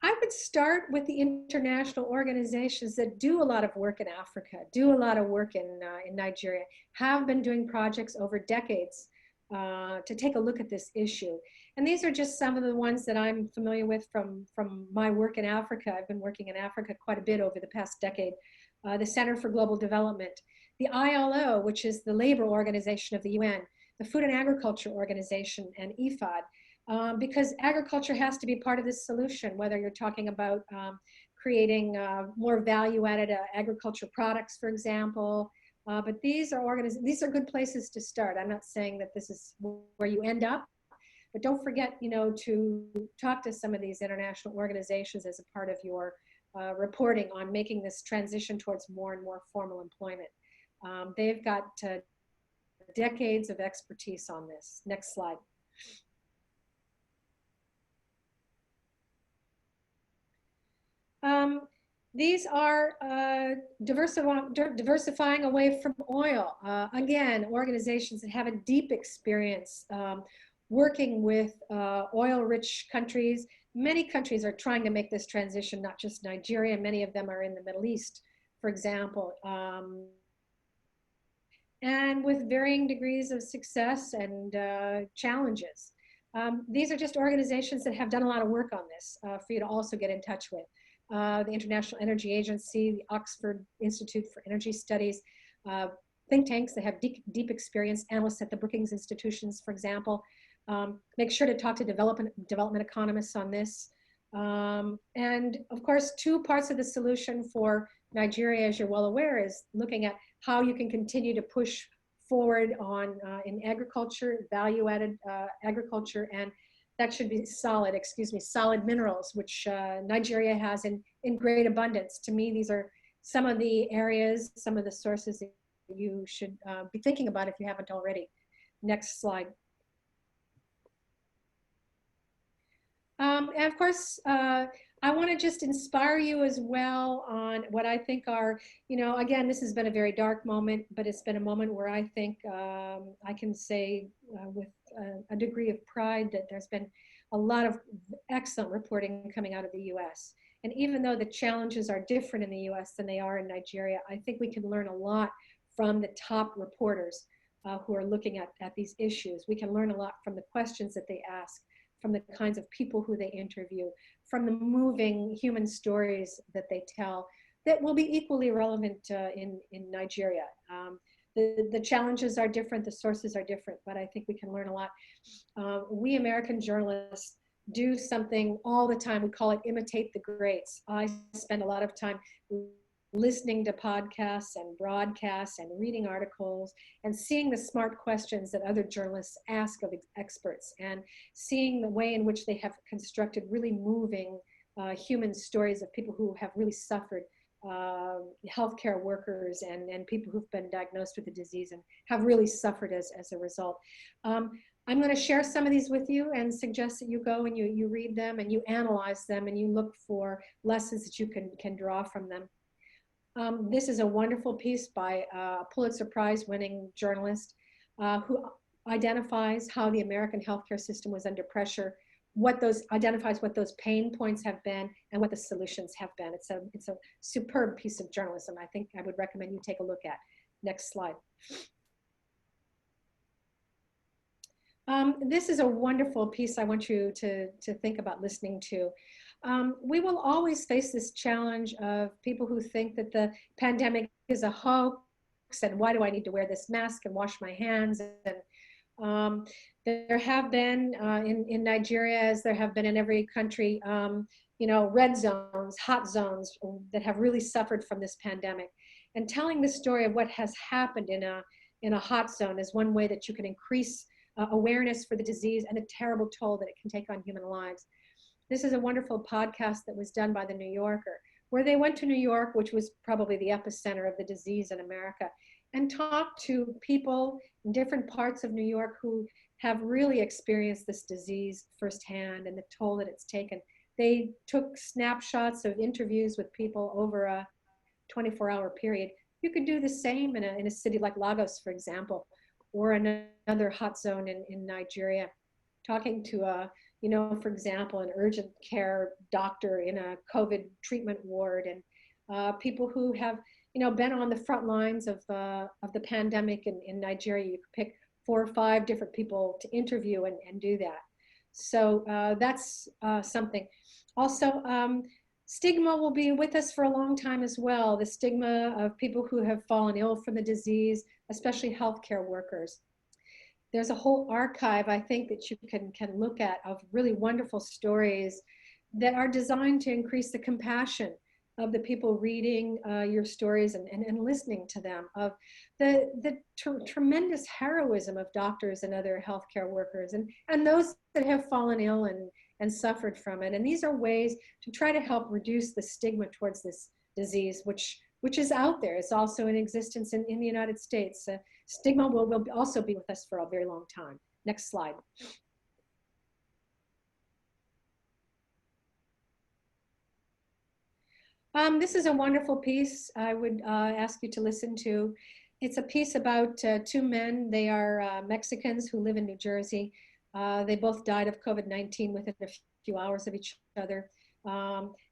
I would start with the international organizations that do a lot of work in Africa, do a lot of work in Nigeria, have been doing projects over decades to take a look at this issue. And these are just some of the ones that I'm familiar with from my work in Africa. I've been working in Africa quite a bit over the past decade. The Center for Global Development, the ILO, which is the labor organization of the UN, the Food and Agriculture Organization, and IFAD. Because agriculture has to be part of this solution, whether you're talking about creating more value-added agriculture products, for example. But these are good places to start. I'm not saying that this is where you end up, but don't forget, to talk to some of these international organizations as a part of your reporting on making this transition towards more and more formal employment. They've got decades of expertise on this. Next slide. These are diversifying away from oil. Again, organizations that have a deep experience working with oil-rich countries. Many countries are trying to make this transition, not just Nigeria. Many of them are in the Middle East, for example, and with varying degrees of success and challenges. These are just organizations that have done a lot of work on this for you to also get in touch with. The International Energy Agency, the Oxford Institute for Energy Studies, think tanks that have deep experience, analysts at the Brookings institutions, for example. Make sure to talk to development economists on this. And of course, two parts of the solution for Nigeria, as you're well aware, is looking at how you can continue to push forward on in agriculture, value-added agriculture, and that should be solid minerals, which Nigeria has in great abundance. To me, these are some of the areas, some of the sources that you should be thinking about if you haven't already. Next slide. And of course, I want to just inspire you as well on what I think are, again, this has been a very dark moment, but it's been a moment where I think I can say with a degree of pride that there's been a lot of excellent reporting coming out of the U.S. And even though the challenges are different in the U.S. than they are in Nigeria, I think we can learn a lot from the top reporters who are looking at these issues. We can learn a lot from the questions that they ask, from the kinds of people who they interview, from the moving human stories that they tell that will be equally relevant in Nigeria. The challenges are different, the sources are different, but I think we can learn a lot. We American journalists do something all the time. We call it imitate the greats. I spend a lot of time listening to podcasts and broadcasts and reading articles and seeing the smart questions that other journalists ask of experts and seeing the way in which they have constructed really moving human stories of people who have really suffered, healthcare workers and people who've been diagnosed with the disease and have really suffered as a result. I'm going to share some of these with you and suggest that you go and you read them and you analyze them and you look for lessons that you can draw from them. This is a wonderful piece by a Pulitzer Prize winning journalist who identifies how the American healthcare system was under pressure, identifies what those pain points have been and what the solutions have been. It's a superb piece of journalism. I think I would recommend you take a look at. Next slide. This is a wonderful piece I want you to think about listening to. We will always face this challenge of people who think that the pandemic is a hoax and why do I need to wear this mask and wash my hands? And there have been in Nigeria, as there have been in every country, red zones, hot zones that have really suffered from this pandemic. And telling the story of what has happened in a hot zone is one way that you can increase awareness for the disease and the terrible toll that it can take on human lives. This is a wonderful podcast that was done by the New Yorker, where they went to New York, which was probably the epicenter of the disease in America, and talked to people in different parts of New York who have really experienced this disease firsthand and the toll that it's taken. They took snapshots of interviews with people over a 24-hour period. You could do the same in a city like Lagos, for example, or another hot zone in Nigeria, talking to for example, an urgent care doctor in a COVID treatment ward and people who have, been on the front lines of the pandemic in Nigeria. You could pick 4 or 5 different people to interview and do that. So that's something. Also, stigma will be with us for a long time as well. The stigma of people who have fallen ill from the disease, especially healthcare workers. There's a whole archive, I think, that you can look at of really wonderful stories that are designed to increase the compassion of the people reading your stories and listening to them, of the tremendous heroism of doctors and other healthcare workers, and those that have fallen ill and suffered from it. And these are ways to try to help reduce the stigma towards this disease, which is out there. It's also in existence in the United States. Stigma will also be with us for a very long time. Next slide. This is a wonderful piece I would ask you to listen to. It's a piece about two men. They are Mexicans who live in New Jersey. They both died of COVID-19 within a few hours of each other.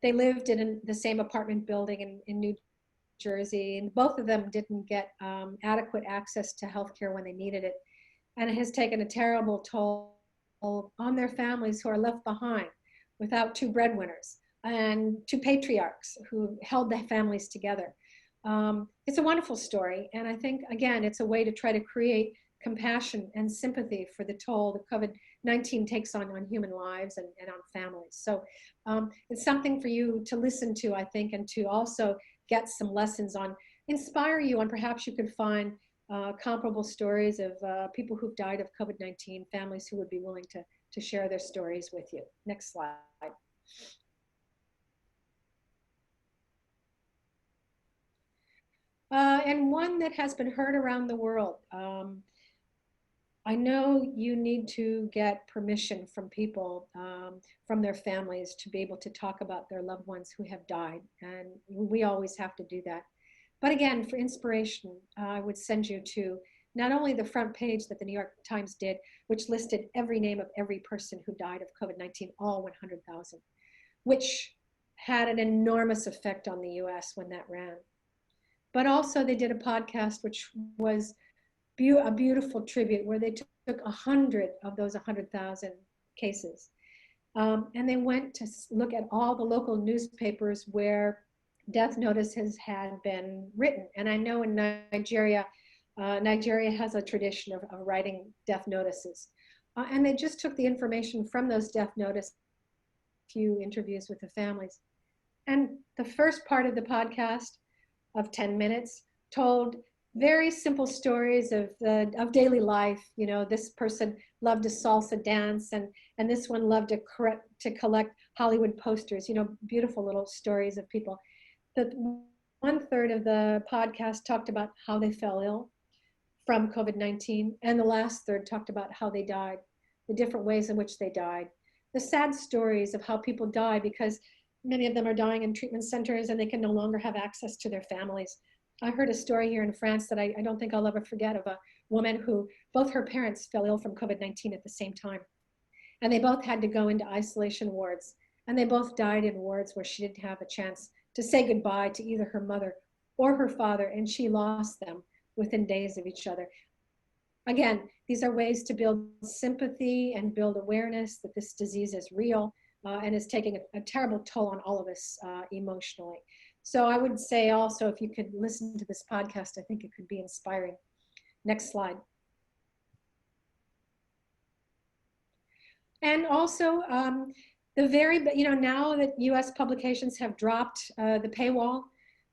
They lived in the same apartment building in New Jersey, and both of them didn't get adequate access to healthcare when they needed it. And it has taken a terrible toll on their families who are left behind without two breadwinners and two patriarchs who held the families together. It's a wonderful story. And I think, again, it's a way to try to create compassion and sympathy for the toll that COVID-19 takes on human lives and on families. So it's something for you to listen to, I think, and to also get some lessons on, inspire you on. Perhaps you could find comparable stories of people who've died of COVID-19, families who would be willing to share their stories with you. Next slide. And one that has been heard around the world. I know you need to get permission from people, from their families, to be able to talk about their loved ones who have died. And we always have to do that. But again, for inspiration, I would send you to not only the front page that the New York Times did, which listed every name of every person who died of COVID-19, all 100,000, which had an enormous effect on the US when that ran. But also they did a podcast, which was a beautiful tribute, where they took 100 of those 100,000 cases. And they went to look at all the local newspapers where death notices had been written. And I know in Nigeria, Nigeria has a tradition of writing death notices. And they just took the information from those death notices, few interviews with the families. And the first part of the podcast of 10 minutes told very simple stories of daily life. You know, this person loved to salsa dance, and this one loved to collect Hollywood posters, you know, beautiful little stories of people. The 1/3 of the podcast talked about how they fell ill from COVID-19, and the last third talked about how they died, the different ways in which they died, the sad stories of how people die because many of them are dying in treatment centers and they can no longer have access to their families. I heard a story here in France that I don't think I'll ever forget, of a woman who both her parents fell ill from COVID-19 at the same time. And they both had to go into isolation wards. And they both died in wards where she didn't have a chance to say goodbye to either her mother or her father. And she lost them within days of each other. Again, these are ways to build sympathy and build awareness that this disease is real and is taking a terrible toll on all of us emotionally. So I would say also, if you could listen to this podcast, I think it could be inspiring. Next slide. And also, now that U.S. publications have dropped the paywall,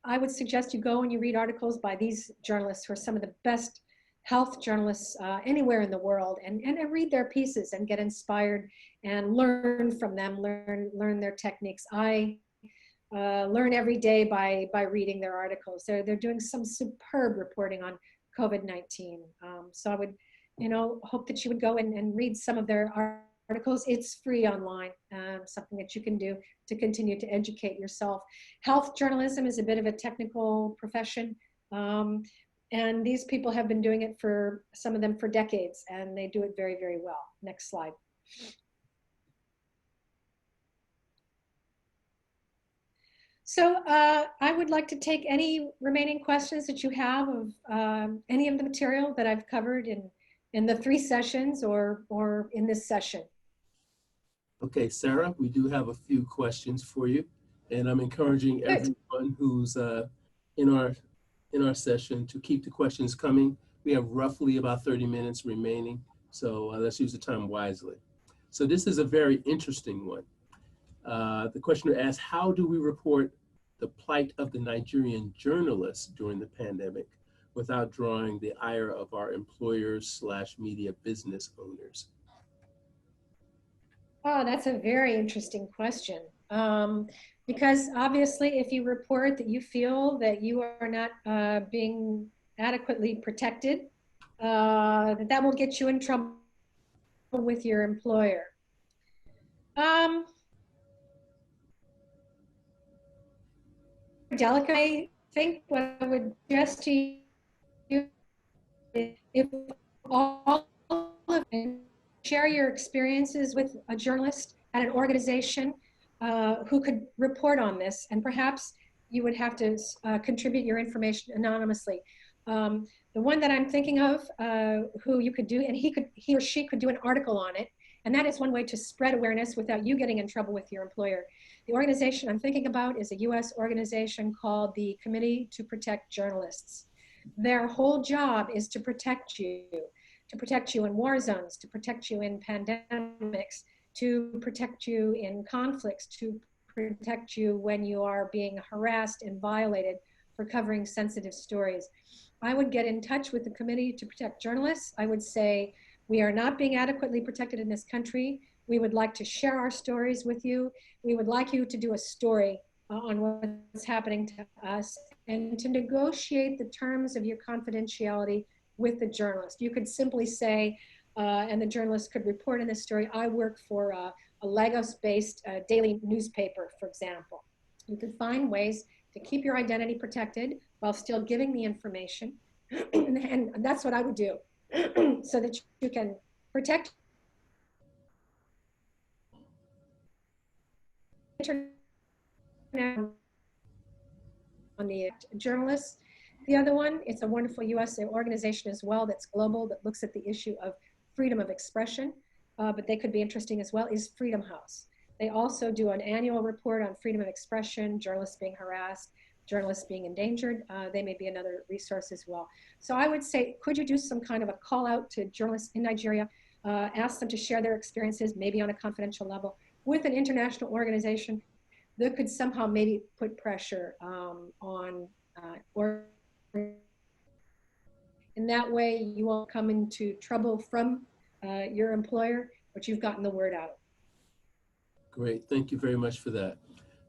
I would suggest you go and you read articles by these journalists who are some of the best health journalists anywhere in the world, and read their pieces and get inspired and learn from them, learn their techniques. I learn every day by reading their articles. They're doing some superb reporting on COVID-19. So I would, hope that you would go and read some of their articles. It's free online, something that you can do to continue to educate yourself. Health journalism is a bit of a technical profession. And these people have been doing it, for some of them, for decades, and they do it very, very well. Next slide. So I would like to take any remaining questions that you have of any of the material that I've covered in the 3 sessions or in this session. Okay, Sarah, we do have a few questions for you, and I'm encouraging everyone who's in our session to keep the questions coming. We have roughly about 30 minutes remaining, so let's use the time wisely. So this is a very interesting one. The questioner asks, how do we report the plight of the Nigerian journalists during the pandemic without drawing the ire of our employers slash media business owners? Oh, that's a very interesting question. Because obviously, if you report that you feel that you are not being adequately protected, that will get you in trouble with your employer. Um, Delicate, I think what I would suggest to you is if all of you share your experiences with a journalist at an organization who could report on this, and perhaps you would have to contribute your information anonymously. The one that I'm thinking of, who you could do, and he or she could do an article on it, and that is one way to spread awareness without you getting in trouble with your employer. The organization I'm thinking about is a U.S. organization called the Committee to Protect Journalists. Their whole job is to protect you in war zones, to protect you in pandemics, to protect you in conflicts, to protect you when you are being harassed and violated for covering sensitive stories. I would get in touch with the Committee to Protect Journalists. I would say, we are not being adequately protected in this country. We would like to share our stories with you. We would like you to do a story on what's happening to us and to negotiate the terms of your confidentiality with the journalist. You could simply say, and the journalist could report in this story, I work for a Lagos-based daily newspaper, for example. You could find ways to keep your identity protected while still giving the information. And that's what I would do so that you can protect on the journalists. The other one, it's a wonderful U.S. organization as well that's global, that looks at the issue of freedom of expression, but they could be interesting as well, is Freedom House. They also do an annual report on freedom of expression, journalists being harassed, journalists being endangered. They may be another resource as well. So I would say, could you do some kind of a call out to journalists in Nigeria, ask them to share their experiences, maybe on a confidential level, with an international organization that could somehow maybe put pressure on or in that way you won't come into trouble from your employer, but you've gotten the word out. Great, thank you very much for that.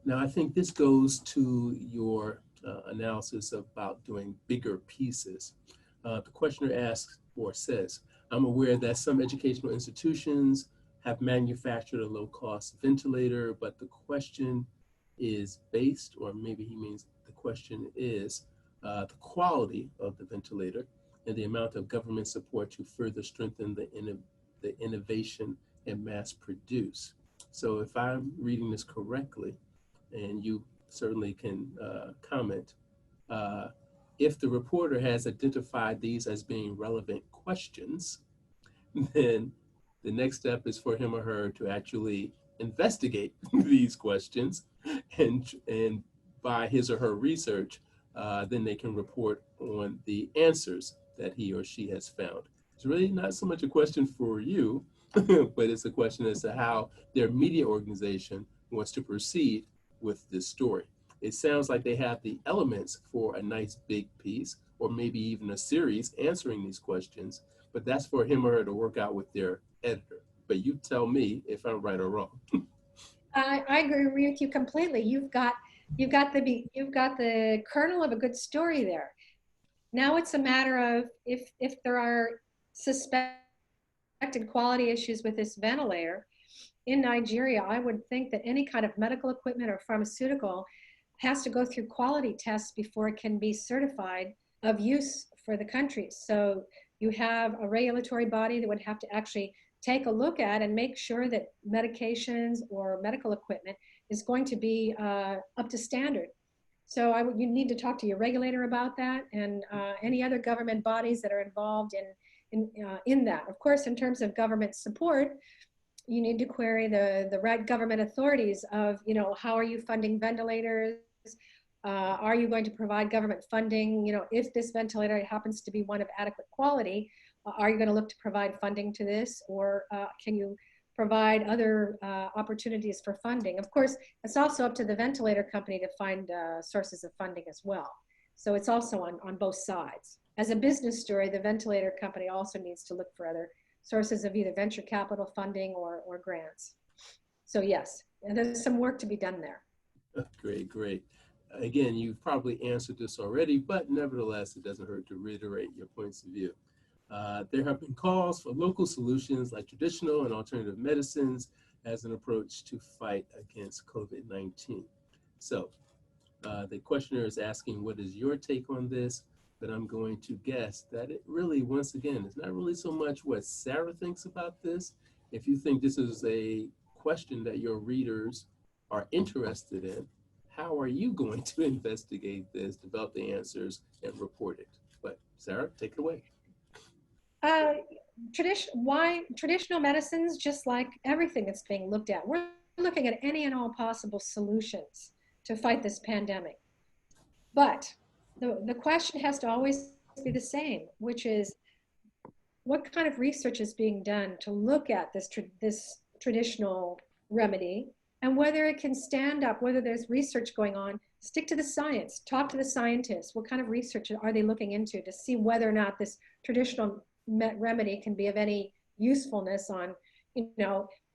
Now, I think this goes to your analysis about doing bigger pieces. The questioner asks or says, I'm aware that some educational institutions have manufactured a low-cost ventilator, but the question is based, or maybe he means the question is, the quality of the ventilator and the amount of government support to further strengthen the innovation and mass produce. So if I'm reading this correctly, and you certainly can comment, if the reporter has identified these as being relevant questions, then the next step is for him or her to actually investigate these questions, and by his or her research, then they can report on the answers that he or she has found. It's really not so much a question for you, but it's a question as to how their media organization wants to proceed with this story. It sounds like they have the elements for a nice big piece, or maybe even a series answering these questions, but that's for him or her to work out with their editor. But you tell me if I'm right or wrong. I agree with you completely. You've got the kernel of a good story there. Now it's a matter of if there are suspected quality issues with this ventilator in Nigeria, I would think that any kind of medical equipment or pharmaceutical has to go through quality tests before it can be certified of use for the country. So you have a regulatory body that would have to actually take a look at and make sure that medications or medical equipment is going to be up to standard. So you need to talk to your regulator about that, and any other government bodies that are involved in that. Of course, in terms of government support, you need to query the right government authorities of, how are you funding ventilators? Are you going to provide government funding? If this ventilator happens to be one of adequate quality, are you going to look to provide funding to this, or can you provide other opportunities for funding. Of course, it's also up to the ventilator company to find sources of funding as well. So it's also on both sides. As a business story, the ventilator company also needs to look for other sources of either venture capital funding or grants. So yes, and there's some work to be done there. Great, great. Again, you've probably answered this already, but nevertheless, it doesn't hurt to reiterate your points of view. There have been calls for local solutions like traditional and alternative medicines as an approach to fight against COVID-19. So the questioner is asking, what is your take on this? But I'm going to guess that it really, once again, is not really so much what Sarah thinks about this. If you think this is a question that your readers are interested in, how are you going to investigate this, develop the answers, and report it? But Sarah, take it away. Traditional medicines, just like everything that's being looked at, we're looking at any and all possible solutions to fight this pandemic. But the question has to always be the same, which is what kind of research is being done to look at this traditional remedy and whether it can stand up, whether there's research going on. Stick to the science, talk to the scientists. What kind of research are they looking into to see whether or not this traditional remedy can be of any usefulness on,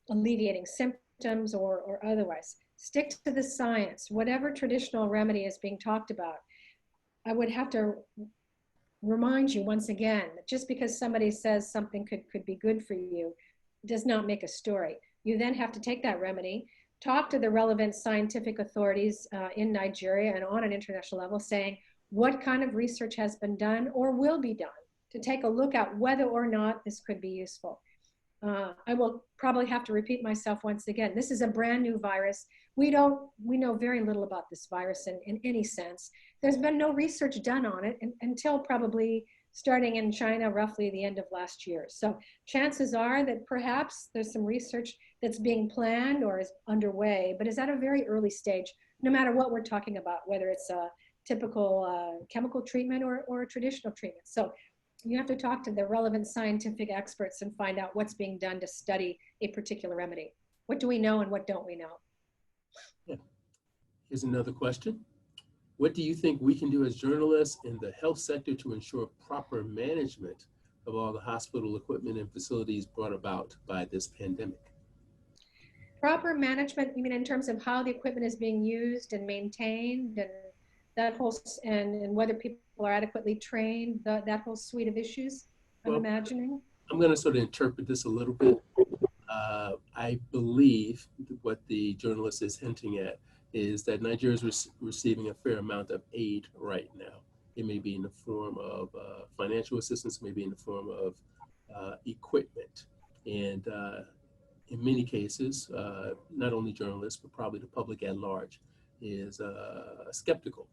alleviating symptoms or otherwise. Stick to the science. Whatever traditional remedy is being talked about, I would have to remind you once again that just because somebody says something could be good for you does not make a story. You then have to take that remedy, talk to the relevant scientific authorities in Nigeria and on an international level, saying what kind of research has been done or will be done to take a look at whether or not this could be useful. I will probably have to repeat myself once again. This is a brand new virus. We know very little about this virus in any sense. There's been no research done on it until probably starting in China roughly the end of last year. So chances are that perhaps there's some research that's being planned or is underway, but is at a very early stage, no matter what we're talking about, whether it's a typical chemical treatment or a traditional treatment. So you have to talk to the relevant scientific experts and find out what's being done to study a particular remedy. What do we know and what don't we know? Yeah. Here's another question. What do you think we can do as journalists in the health sector to ensure proper management of all the hospital equipment and facilities brought about by this pandemic? Proper management, you mean in terms of how the equipment is being used and maintained and that whole, and whether people are adequately trained, that whole suite of issues, I'm imagining? I'm going to sort of interpret this a little bit. I believe what the journalist is hinting at is that Nigeria is receiving a fair amount of aid right now. It may be in the form of financial assistance, maybe in the form of equipment. And in many cases, not only journalists, but probably the public at large is skeptical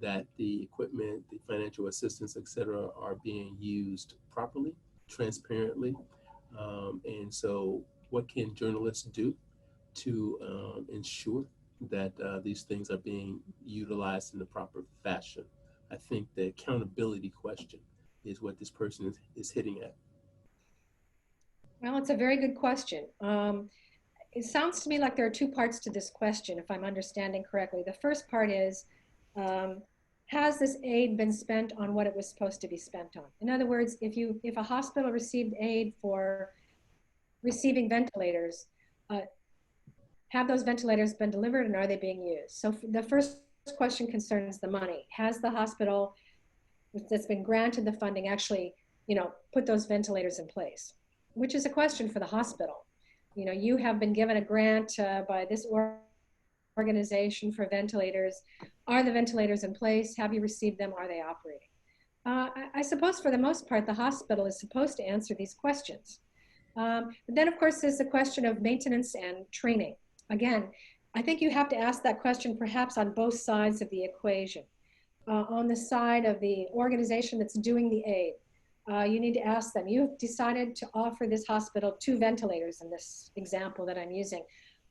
that the equipment, the financial assistance, et cetera, are being used properly, transparently. And so what can journalists do to ensure that these things are being utilized in the proper fashion? I think the accountability question is what this person is hitting at. Well, it's a very good question. It sounds to me like there are two parts to this question, if I'm understanding correctly. The first part is, has this aid been spent on what it was supposed to be spent on? In other words, if a hospital received aid for receiving ventilators, have those ventilators been delivered and are they being used? So the first question concerns the money. Has the hospital that's been granted the funding actually, put those ventilators in place? Which is a question for the hospital. You have been given a grant by this organization for ventilators. Are the ventilators in place? Have you received them? Are they operating? I suppose for the most part, the hospital is supposed to answer these questions. But then of course, there's the question of maintenance and training. Again, I think you have to ask that question perhaps on both sides of the equation. On the side of the organization that's doing the aid, you need to ask them, you've decided to offer this hospital 2 ventilators in this example that I'm using.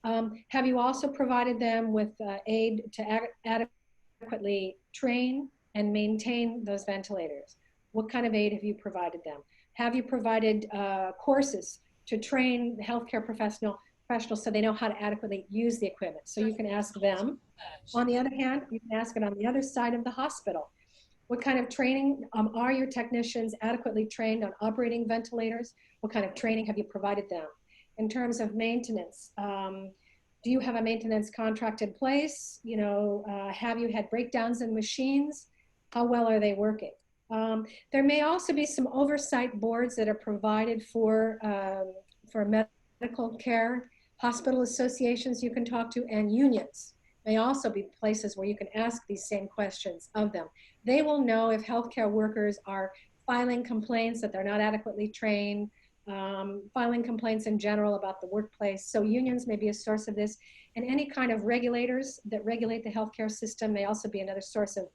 Have you also provided them with aid to adequately train and maintain those ventilators? What kind of aid have you provided them? Have you provided courses to train the healthcare professionals so they know how to adequately use the equipment. So you can ask them. On the other hand, you can ask it on the other side of the hospital. What kind of training are your technicians adequately trained on operating ventilators? What kind of training have you provided them? In terms of maintenance, do you have a maintenance contract in place? You know, have you had breakdowns in machines? How well are they working? There may also be some oversight boards that are provided for medical care, hospital associations you can talk to, and unions may also be places where you can ask these same questions of them. They will know if healthcare workers are filing complaints that they're not adequately trained, filing complaints in general about the workplace. So unions may be a source of this, and any kind of regulators that regulate the healthcare system may also be another source of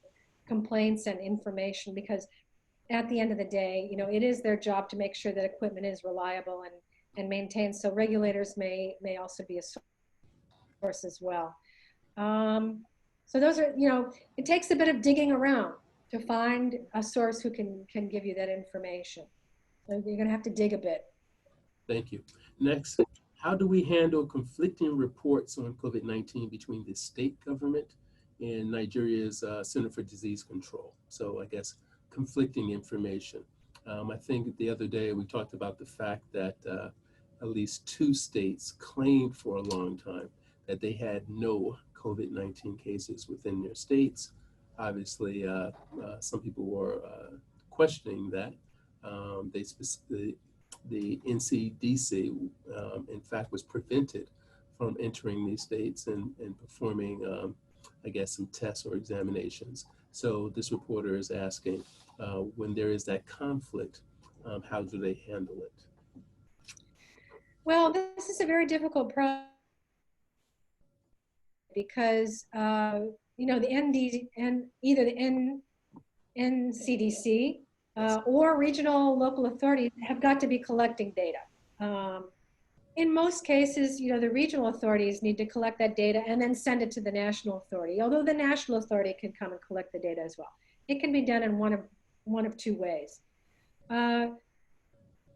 complaints and information, because at the end of the day, you know, it is their job to make sure that equipment is reliable and maintained. So regulators may also be a source as well. So those are, you know, it takes a bit of digging around to find a source who can give you that information. So you're gonna have to dig a bit. Thank you. Next, how do we handle conflicting reports on COVID-19 between the state government and Nigeria's Center for Disease Control? So I guess conflicting information. I think the other day we talked about the fact that at least 2 states claimed for a long time that they had no COVID-19 cases within their states. Obviously, some people were questioning that. The NCDC, in fact, was prevented from entering these states and performing, I guess, some tests or examinations. So this reporter is asking, when there is that conflict, how do they handle it? Well, this is a very difficult problem because you know, either the NCDC or regional local authorities have got to be collecting data. In most cases, you know, the regional authorities need to collect that data and then send it to the national authority, although the national authority can come and collect the data as well. It can be done in one of 2 ways.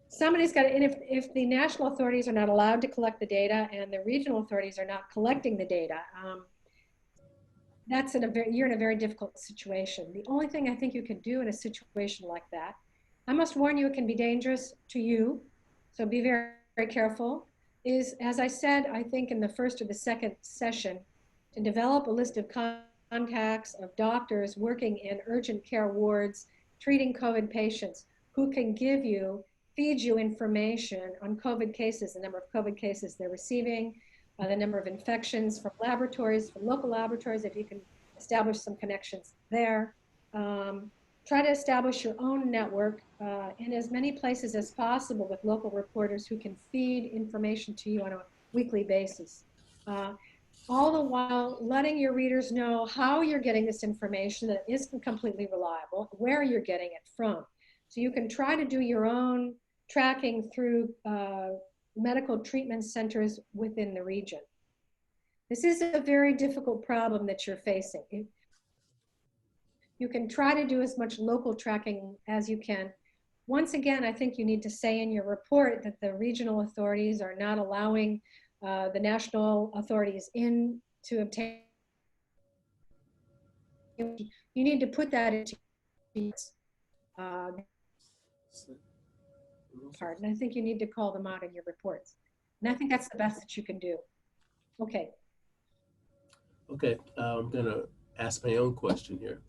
Somebody's got to, and if the national authorities are not allowed to collect the data and the regional authorities are not collecting the data, you're in a very difficult situation. The only thing I think you can do in a situation like that, I must warn you, it can be dangerous to you, so be very, very careful, is, as I said, I think in the first or the second session, to develop a list of contacts of doctors working in urgent care wards, treating COVID patients, who can feed you information on COVID cases, the number of COVID cases they're receiving, the number of infections from laboratories, from local laboratories, if you can establish some connections there. Try to establish your own network in as many places as possible with local reporters who can feed information to you on a weekly basis. All the while letting your readers know how you're getting this information that isn't completely reliable, where you're getting it from. So you can try to do your own tracking through medical treatment centers within the region. This is a very difficult problem that you're facing. You can try to do as much local tracking as you can. Once again, I think you need to say in your report that the regional authorities are not allowing the national authorities in to obtain. You need to put that into part, and I think you need to call them out in your reports. And I think that's the best that you can do. Okay. Okay, I'm gonna ask my own question here.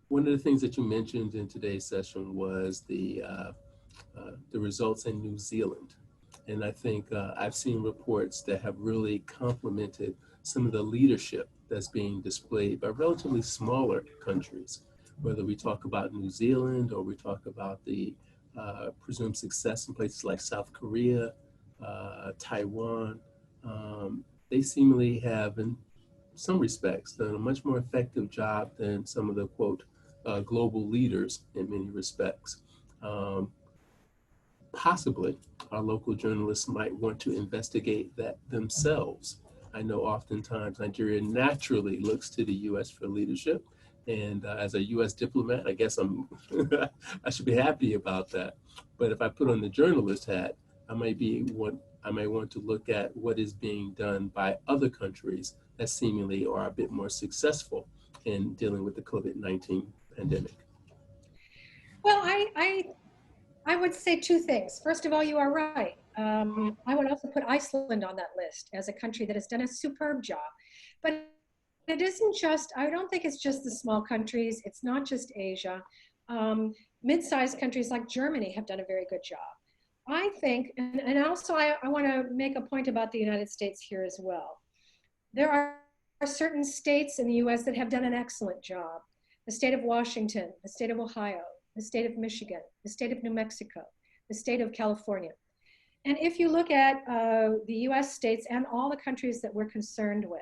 One of the things that you mentioned in today's session was the results in New Zealand. And I think I've seen reports that have really complimented some of the leadership that's being displayed by relatively smaller countries, whether we talk about New Zealand or we talk about the presumed success in places like South Korea, Taiwan. They seemingly have, in some respects, done a much more effective job than some of the, quote, global leaders in many respects. Possibly, our local journalists might want to investigate that themselves. I know oftentimes Nigeria naturally looks to the U.S. for leadership. And as a U.S. diplomat, I guess I should be happy about that. But if I put on the journalist hat, I might want to look at what is being done by other countries that seemingly are a bit more successful in dealing with the COVID-19 pandemic. Well, I would say two things. First of all, you are right. I would also put Iceland on that list as a country that has done a superb job. But it isn't just, I don't think it's just the small countries. It's not just Asia. Mid-sized countries like Germany have done a very good job. I think, and also I want to make a point about the United States here as well. There are certain states in the US that have done an excellent job. The state of Washington, the state of Ohio, the state of Michigan, the state of New Mexico, the state of California. And if you look at the US states and all the countries that we're concerned with,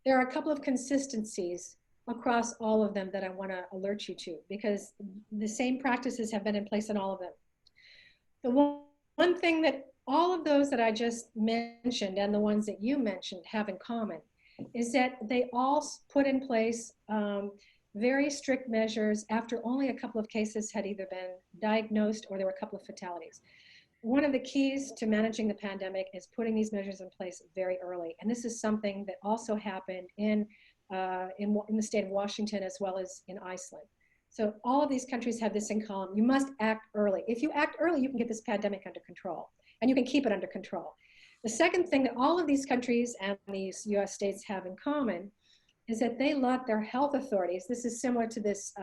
there are a couple of consistencies across all of them that I want to alert you to, because the same practices have been in place in all of them. The one thing that all of those that I just mentioned and the ones that you mentioned have in common is that they all put in place very strict measures after only a couple of cases had either been diagnosed or there were a couple of fatalities. One of the keys to managing the pandemic is putting these measures in place very early. And this is something that also happened in the state of Washington as well as in Iceland. So all of these countries have this in common. You must act early. If you act early, you can get this pandemic under control and you can keep it under control. The second thing that all of these countries and these US states have in common is that they let their health authorities, this is similar to this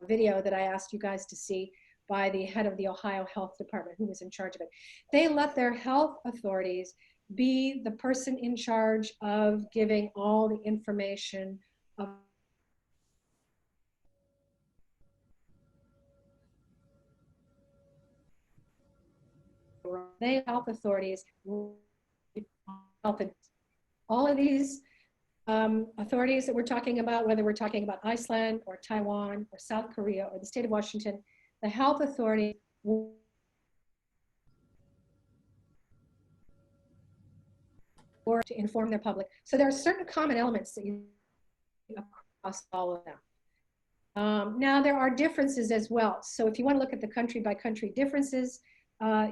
video that I asked you guys to see by the head of the Ohio Health Department who was in charge of it. They let their health authorities be the person in charge of giving all the information of they health authorities, all of these authorities that we're talking about, whether we're talking about Iceland or Taiwan or South Korea or the state of Washington, the health authority or to inform their public. So there are certain common elements that you across all of them. Now there are differences as well. So if you want to look at the country by country differences,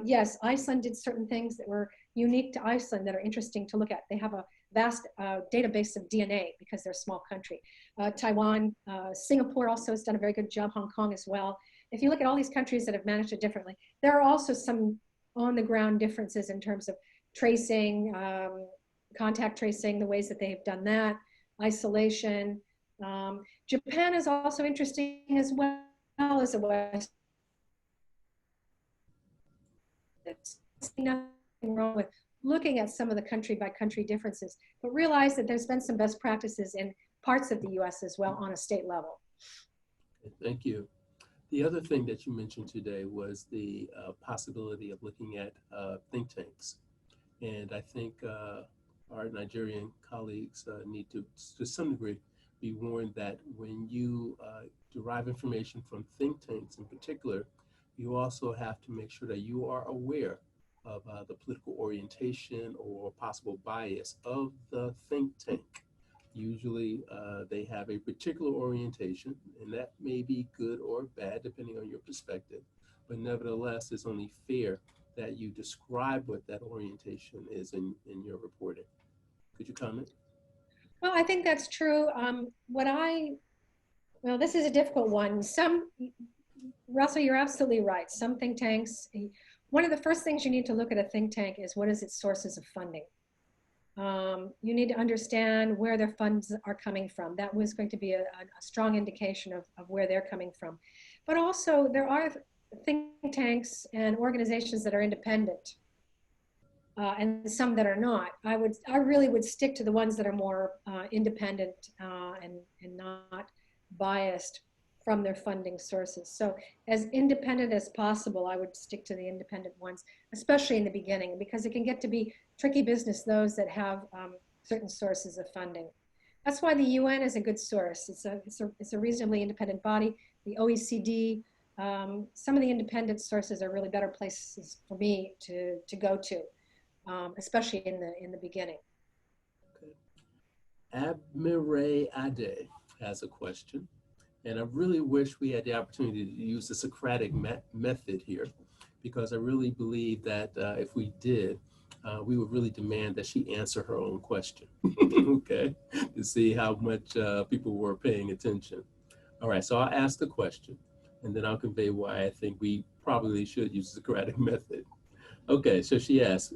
yes, Iceland did certain things that were unique to Iceland that are interesting to look at. They have a vast database of DNA because they're a small country. Taiwan, Singapore also has done a very good job, Hong Kong as well. If you look at all these countries that have managed it differently, there are also some on the ground differences in terms of tracing, contact tracing, the ways that they have done that, isolation. Japan is also interesting as well as a West. There's nothing wrong with looking at some of the country by country differences, but realize that there's been some best practices in parts of the US as well on a state level. Thank you. The other thing that you mentioned today was the possibility of looking at think tanks. And I think our Nigerian colleagues need to some degree, be warned that when you derive information from think tanks in particular, you also have to make sure that you are aware of the political orientation or possible bias of the think tank. Usually they have a particular orientation, and that may be good or bad depending on your perspective, but nevertheless, it's only fair that you describe what that orientation is in your reporting. Could you comment? Well, I think that's true. Well, this is a difficult one. Russell, you're absolutely right. Some think tanks, one of the first things you need to look at a think tank is what is its sources of funding. You need to understand where their funds are coming from. That was going to be a strong indication of where they're coming from. But also there are think tanks and organizations that are independent and some that are not. I really would stick to the ones that are more independent and not biased from their funding sources. So as independent as possible, I would stick to the independent ones, especially in the beginning, because it can get to be tricky business, those that have certain sources of funding. That's why the UN is a good source. It's a reasonably independent body. The OECD, some of the independent sources are really better places for me to go to, especially in the beginning. Okay. Admire Ade has a question. And I really wish we had the opportunity to use the Socratic method here, because I really believe that if we did, we would really demand that she answer her own question, okay, to see how much people were paying attention. All right, so I'll ask the question, and then I'll convey why I think we probably should use the Socratic method. Okay, so she asked,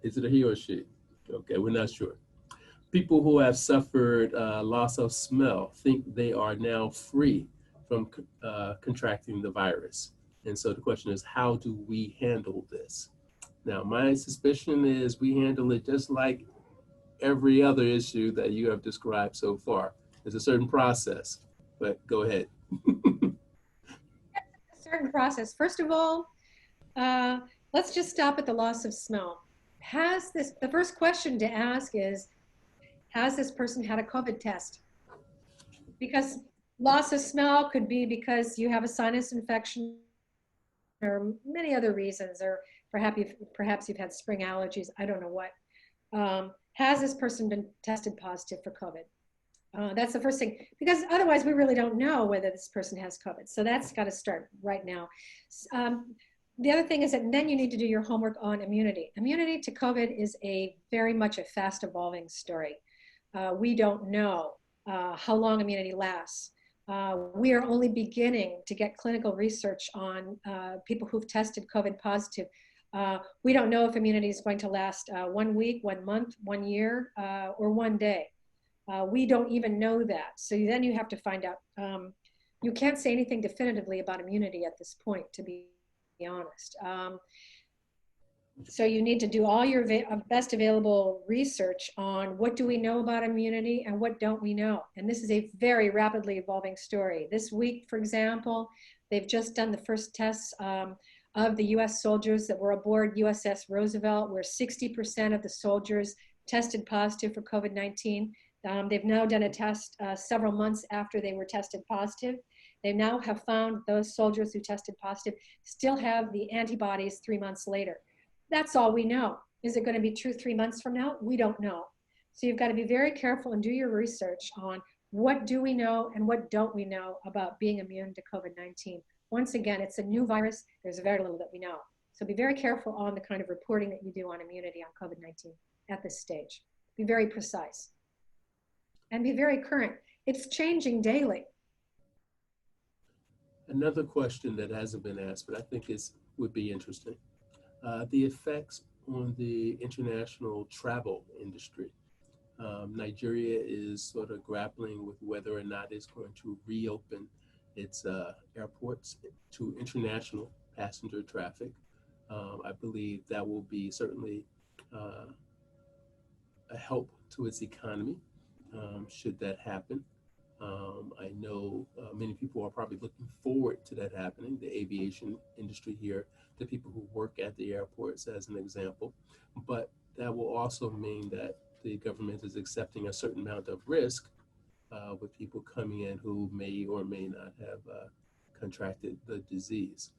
is it a he or she? Okay, we're not sure. People who have suffered loss of smell think they are now free from contracting the virus. And so the question is, how do we handle this? Now, my suspicion is we handle it just like every other issue that you have described so far. There's a certain process, but go ahead. A certain process. First of all, uh, let's just stop at the loss of smell. The first question to ask is, has this person had a COVID test? Because loss of smell could be because you have a sinus infection or many other reasons, or perhaps you've had spring allergies. I don't know what. Has this person been tested positive for COVID? That's the first thing, because otherwise we really don't know whether this person has COVID. So that's got to start right now. The other thing is that then you need to do your homework on immunity. Immunity to COVID is very much a fast evolving story. We don't know how long immunity lasts. We are only beginning to get clinical research on people who've tested COVID positive. We don't know if immunity is going to last 1 week, 1 month, 1 year, or 1 day. We don't even know that. So then you have to find out. You can't say anything definitively about immunity at this point, to be honest. So you need to do all your best available research on what do we know about immunity and what don't we know. And this is a very rapidly evolving story. This week, for example, they've just done the first tests of the U.S. soldiers that were aboard USS Roosevelt, where 60% of the soldiers tested positive for COVID-19. They've now done a test several months after they were tested positive. They now have found those soldiers who tested positive still have the antibodies 3 months later. That's all we know. Is it going to be true 3 months from now? We don't know. So you've got to be very careful and do your research on what do we know and what don't we know about being immune to COVID-19. Once again, it's a new virus. There's very little that we know. So be very careful on the kind of reporting that you do on immunity on COVID-19 at this stage. Be very precise and be very current. It's changing daily. Another question that hasn't been asked, but I think would be interesting. The effects on the international travel industry. Nigeria is sort of grappling with whether or not it's going to reopen its airports to international passenger traffic. I believe that will be certainly a help to its economy should that happen. I know many people are probably looking forward to that happening, the aviation industry here, the people who work at the airports as an example. But that will also mean that the government is accepting a certain amount of risk with people coming in who may or may not have contracted the disease.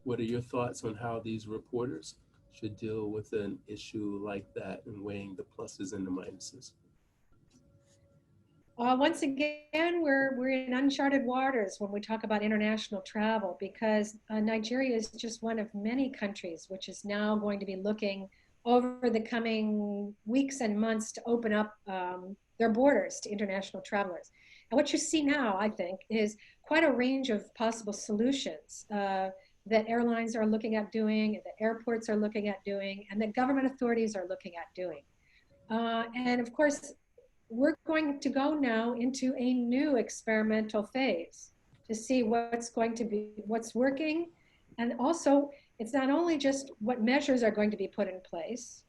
What are your thoughts on how these reporters should deal with an issue like that and weighing the pluses and the minuses? Once again, we're in uncharted waters when we talk about international travel, because Nigeria is just one of many countries which is now going to be looking over the coming weeks and months to open up their borders to international travelers. And what you see now, I think, is quite a range of possible solutions that airlines are looking at doing, that airports are looking at doing, and that government authorities are looking at doing. And of course, we're going to go now into a new experimental phase to see what's working. And also, it's not only just what measures are going to be put in place.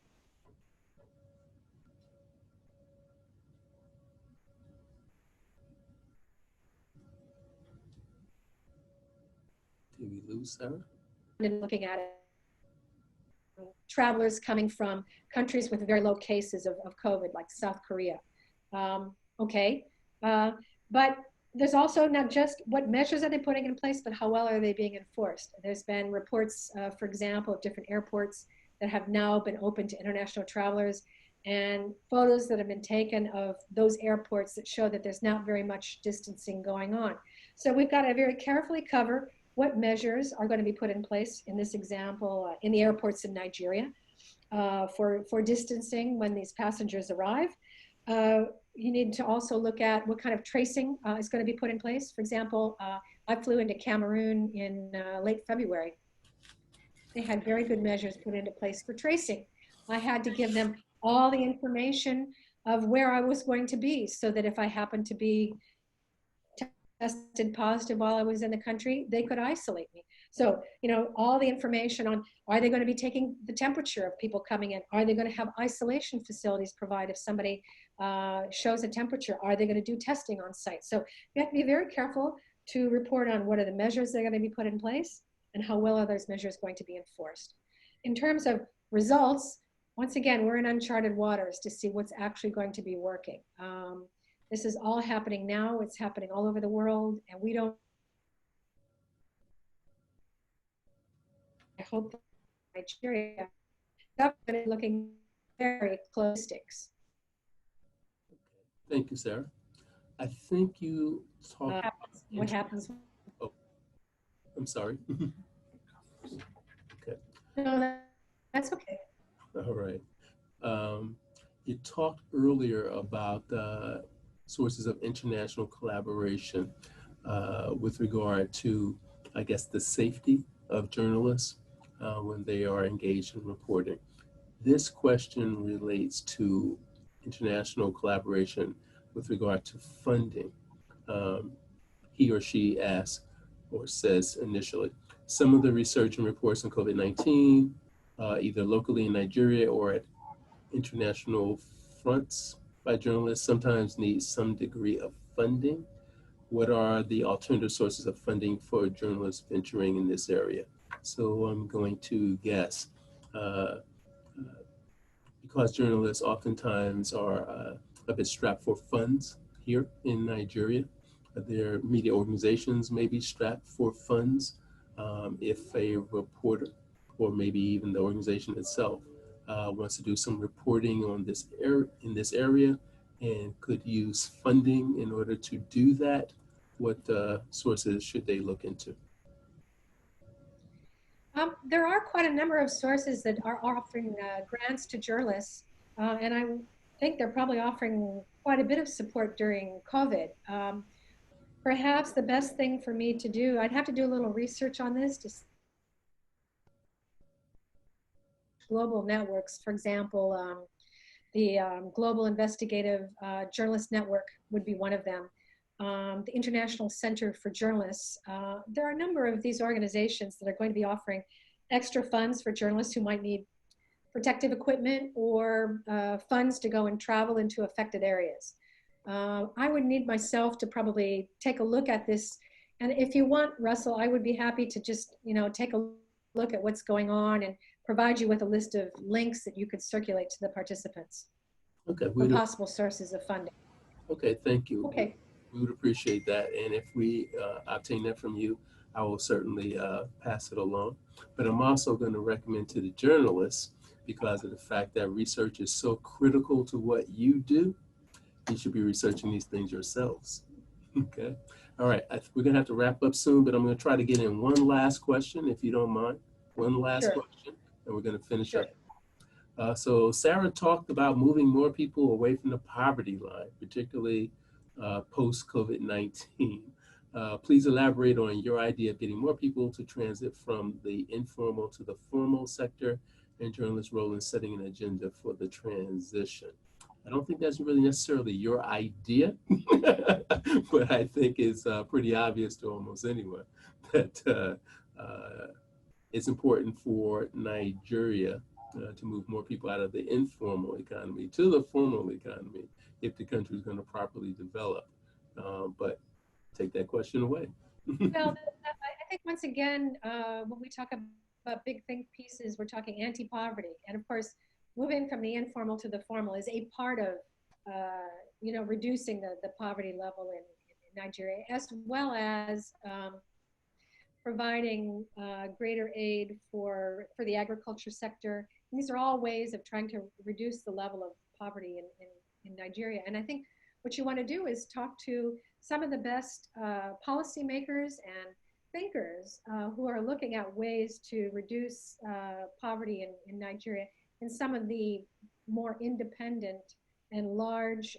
Did we lose Sarah? And looking at it, travelers coming from countries with very low cases of COVID, like South Korea. Okay, but there's also not just what measures are they putting in place, but how well are they being enforced. There's been reports, for example, of different airports that have now been open to international travelers, and photos that have been taken of those airports that show that there's not very much distancing going on. So we've got to very carefully cover what measures are going to be put in place in this example in the airports in Nigeria for distancing when these passengers arrive. You need to also look at what kind of tracing is going to be put in place. For example, I flew into Cameroon in late February. They had very good measures put into place for tracing. I had to give them all the information of where I was going to be so that if I happened to be tested positive while I was in the country, they could isolate me. So, you know, all the information on, are they going to be taking the temperature of people coming in? Are they going to have isolation facilities provide if somebody shows a temperature? Are they going to do testing on site? So you have to be very careful to report on what are the measures that are going to be put in place and how well are those measures going to be enforced. In terms of results, once again, we're in uncharted waters to see what's actually going to be working. This is all happening now. It's happening all over the world, and we don't. I hope that Nigeria government is looking very close sticks. Thank you, Sarah. I think you talked. What happens? Oh, I'm sorry. Okay. No, that's okay. All right. You talked earlier about sources of international collaboration with regard to, I guess, the safety of journalists when they are engaged in reporting. This question relates to international collaboration with regard to funding. He or she asks or says initially, some of the research and reports on COVID-19, either locally in Nigeria or at international fronts by journalists, sometimes need some degree of funding. What are the alternative sources of funding for journalists venturing in this area? So I'm going to guess, because journalists oftentimes are a bit strapped for funds here in Nigeria, their media organizations may be strapped for funds if a reporter, or maybe even the organization itself, wants to do some reporting on in this area and could use funding in order to do that. What sources should they look into? There are quite a number of sources that are offering grants to journalists, and I think they're probably offering quite a bit of support during COVID. Perhaps the best thing for me to do, I'd have to do a little research on this to global networks. For example, the Global Investigative Journalist Network would be one of them. The International Center for Journalists. There are a number of these organizations that are going to be offering extra funds for journalists who might need protective equipment or funds to go and travel into affected areas. I would need myself to probably take a look at this. And if you want, Russell, I would be happy to just, you know, take a look at what's going on and provide you with a list of links that you could circulate to the participants. Okay, for possible sources of funding. Okay, thank you. Okay. We would appreciate that. And if we obtain that from you, I will certainly pass it along. But I'm also going to recommend to the journalists, because of the fact that research is so critical to what you do, you should be researching these things yourselves. Okay. All right. We're going to have to wrap up soon, but I'm going to try to get in one last question, if you don't mind. One last question, and we're going to finish up. So Sarah talked about moving more people away from the poverty line, particularly post-COVID-19. Please elaborate on your idea of getting more people to transit from the informal to the formal sector and journalists' role in setting an agenda for the transition. I don't think that's really necessarily your idea, but I think it's pretty obvious to almost anyone that it's important for Nigeria to move more people out of the informal economy to the formal economy if the country is going to properly develop. But take that question away. Well, I think once again, when we talk about big think pieces, we're talking anti-poverty. And of course, moving from the informal to the formal is a part of, you know, reducing the poverty level in Nigeria, as well as providing greater aid for the agriculture sector. And these are all ways of trying to reduce the level of poverty in Nigeria. And I think what you want to do is talk to some of the best policymakers thinkers who are looking at ways to reduce poverty in Nigeria in some of the more independent and large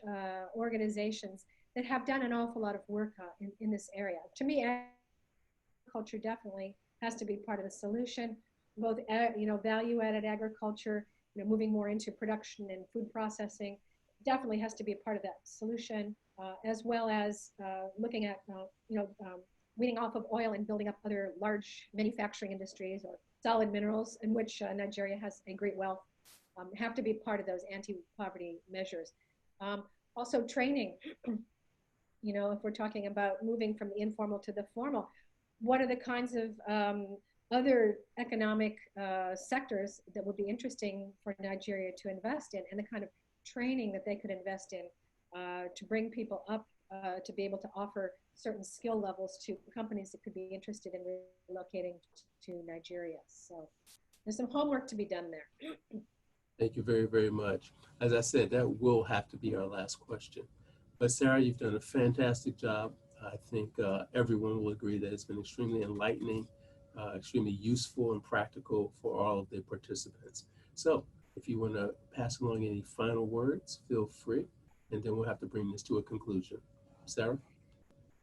organizations that have done an awful lot of work in this area. To me, agriculture definitely has to be part of the solution. Both, value-added agriculture, moving more into production and food processing, definitely has to be a part of that solution, as well as looking at, weaning off of oil and building up other large manufacturing industries or solid minerals, in which Nigeria has a great wealth, have to be part of those anti-poverty measures. Also, training. If we're talking about moving from the informal to the formal, what are the kinds of other economic sectors that would be interesting for Nigeria to invest in, and the kind of training that they could invest in to bring people up to be able to offer certain skill levels to companies that could be interested in relocating to Nigeria. So there's some homework to be done there. Thank you very, very much. As I said, that will have to be our last question. But Sarah, you've done a fantastic job. I think everyone will agree that it's been extremely enlightening, extremely useful and practical for all of the participants. So if you want to pass along any final words, feel free, and then we'll have to bring this to a conclusion. Sarah?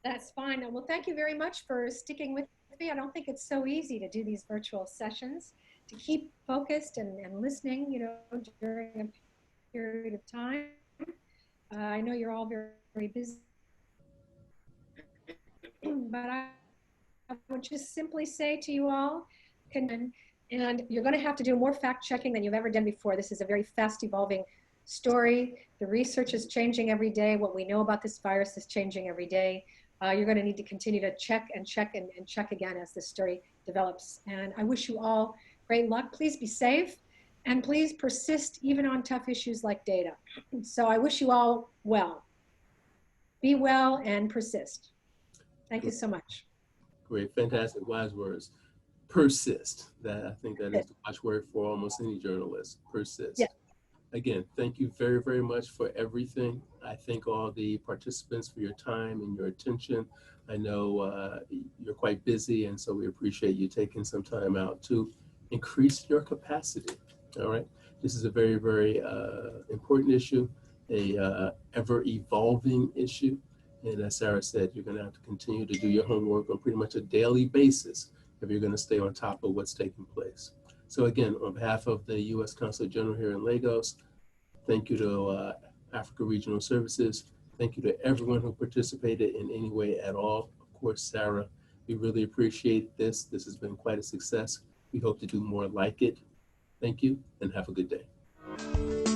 That's fine. Well, thank you very much for sticking with me. I don't think it's so easy to do these virtual sessions, to keep focused and listening, during a period of time. I know you're all very, very busy, but I would just simply say to you all, and you're going to have to do more fact checking than you've ever done before. This is a very fast evolving story. The research is changing every day. What we know about this virus is changing every day. You're going to need to continue to check and check and check again as this story develops. And I wish you all great luck. Please be safe, and please persist even on tough issues like data. So I wish you all well. Be well and persist. Thank you so much. Great, fantastic, wise words. Persist. I think that is the watchword for almost any journalist. Persist. Yeah. Again, thank you very, very much for everything. I thank all the participants for your time and your attention. I know you're quite busy, and so we appreciate you taking some time out to increase your capacity. All right. This is a very, very important issue, a ever-evolving issue. And as Sarah said, you're going to have to continue to do your homework on pretty much a daily basis if you're going to stay on top of what's taking place. So again, on behalf of the U.S. Consulate General here in Lagos, thank you to Africa Regional Services. Thank you to everyone who participated in any way at all. Of course, Sarah, we really appreciate this. This has been quite a success. We hope to do more like it. Thank you and have a good day.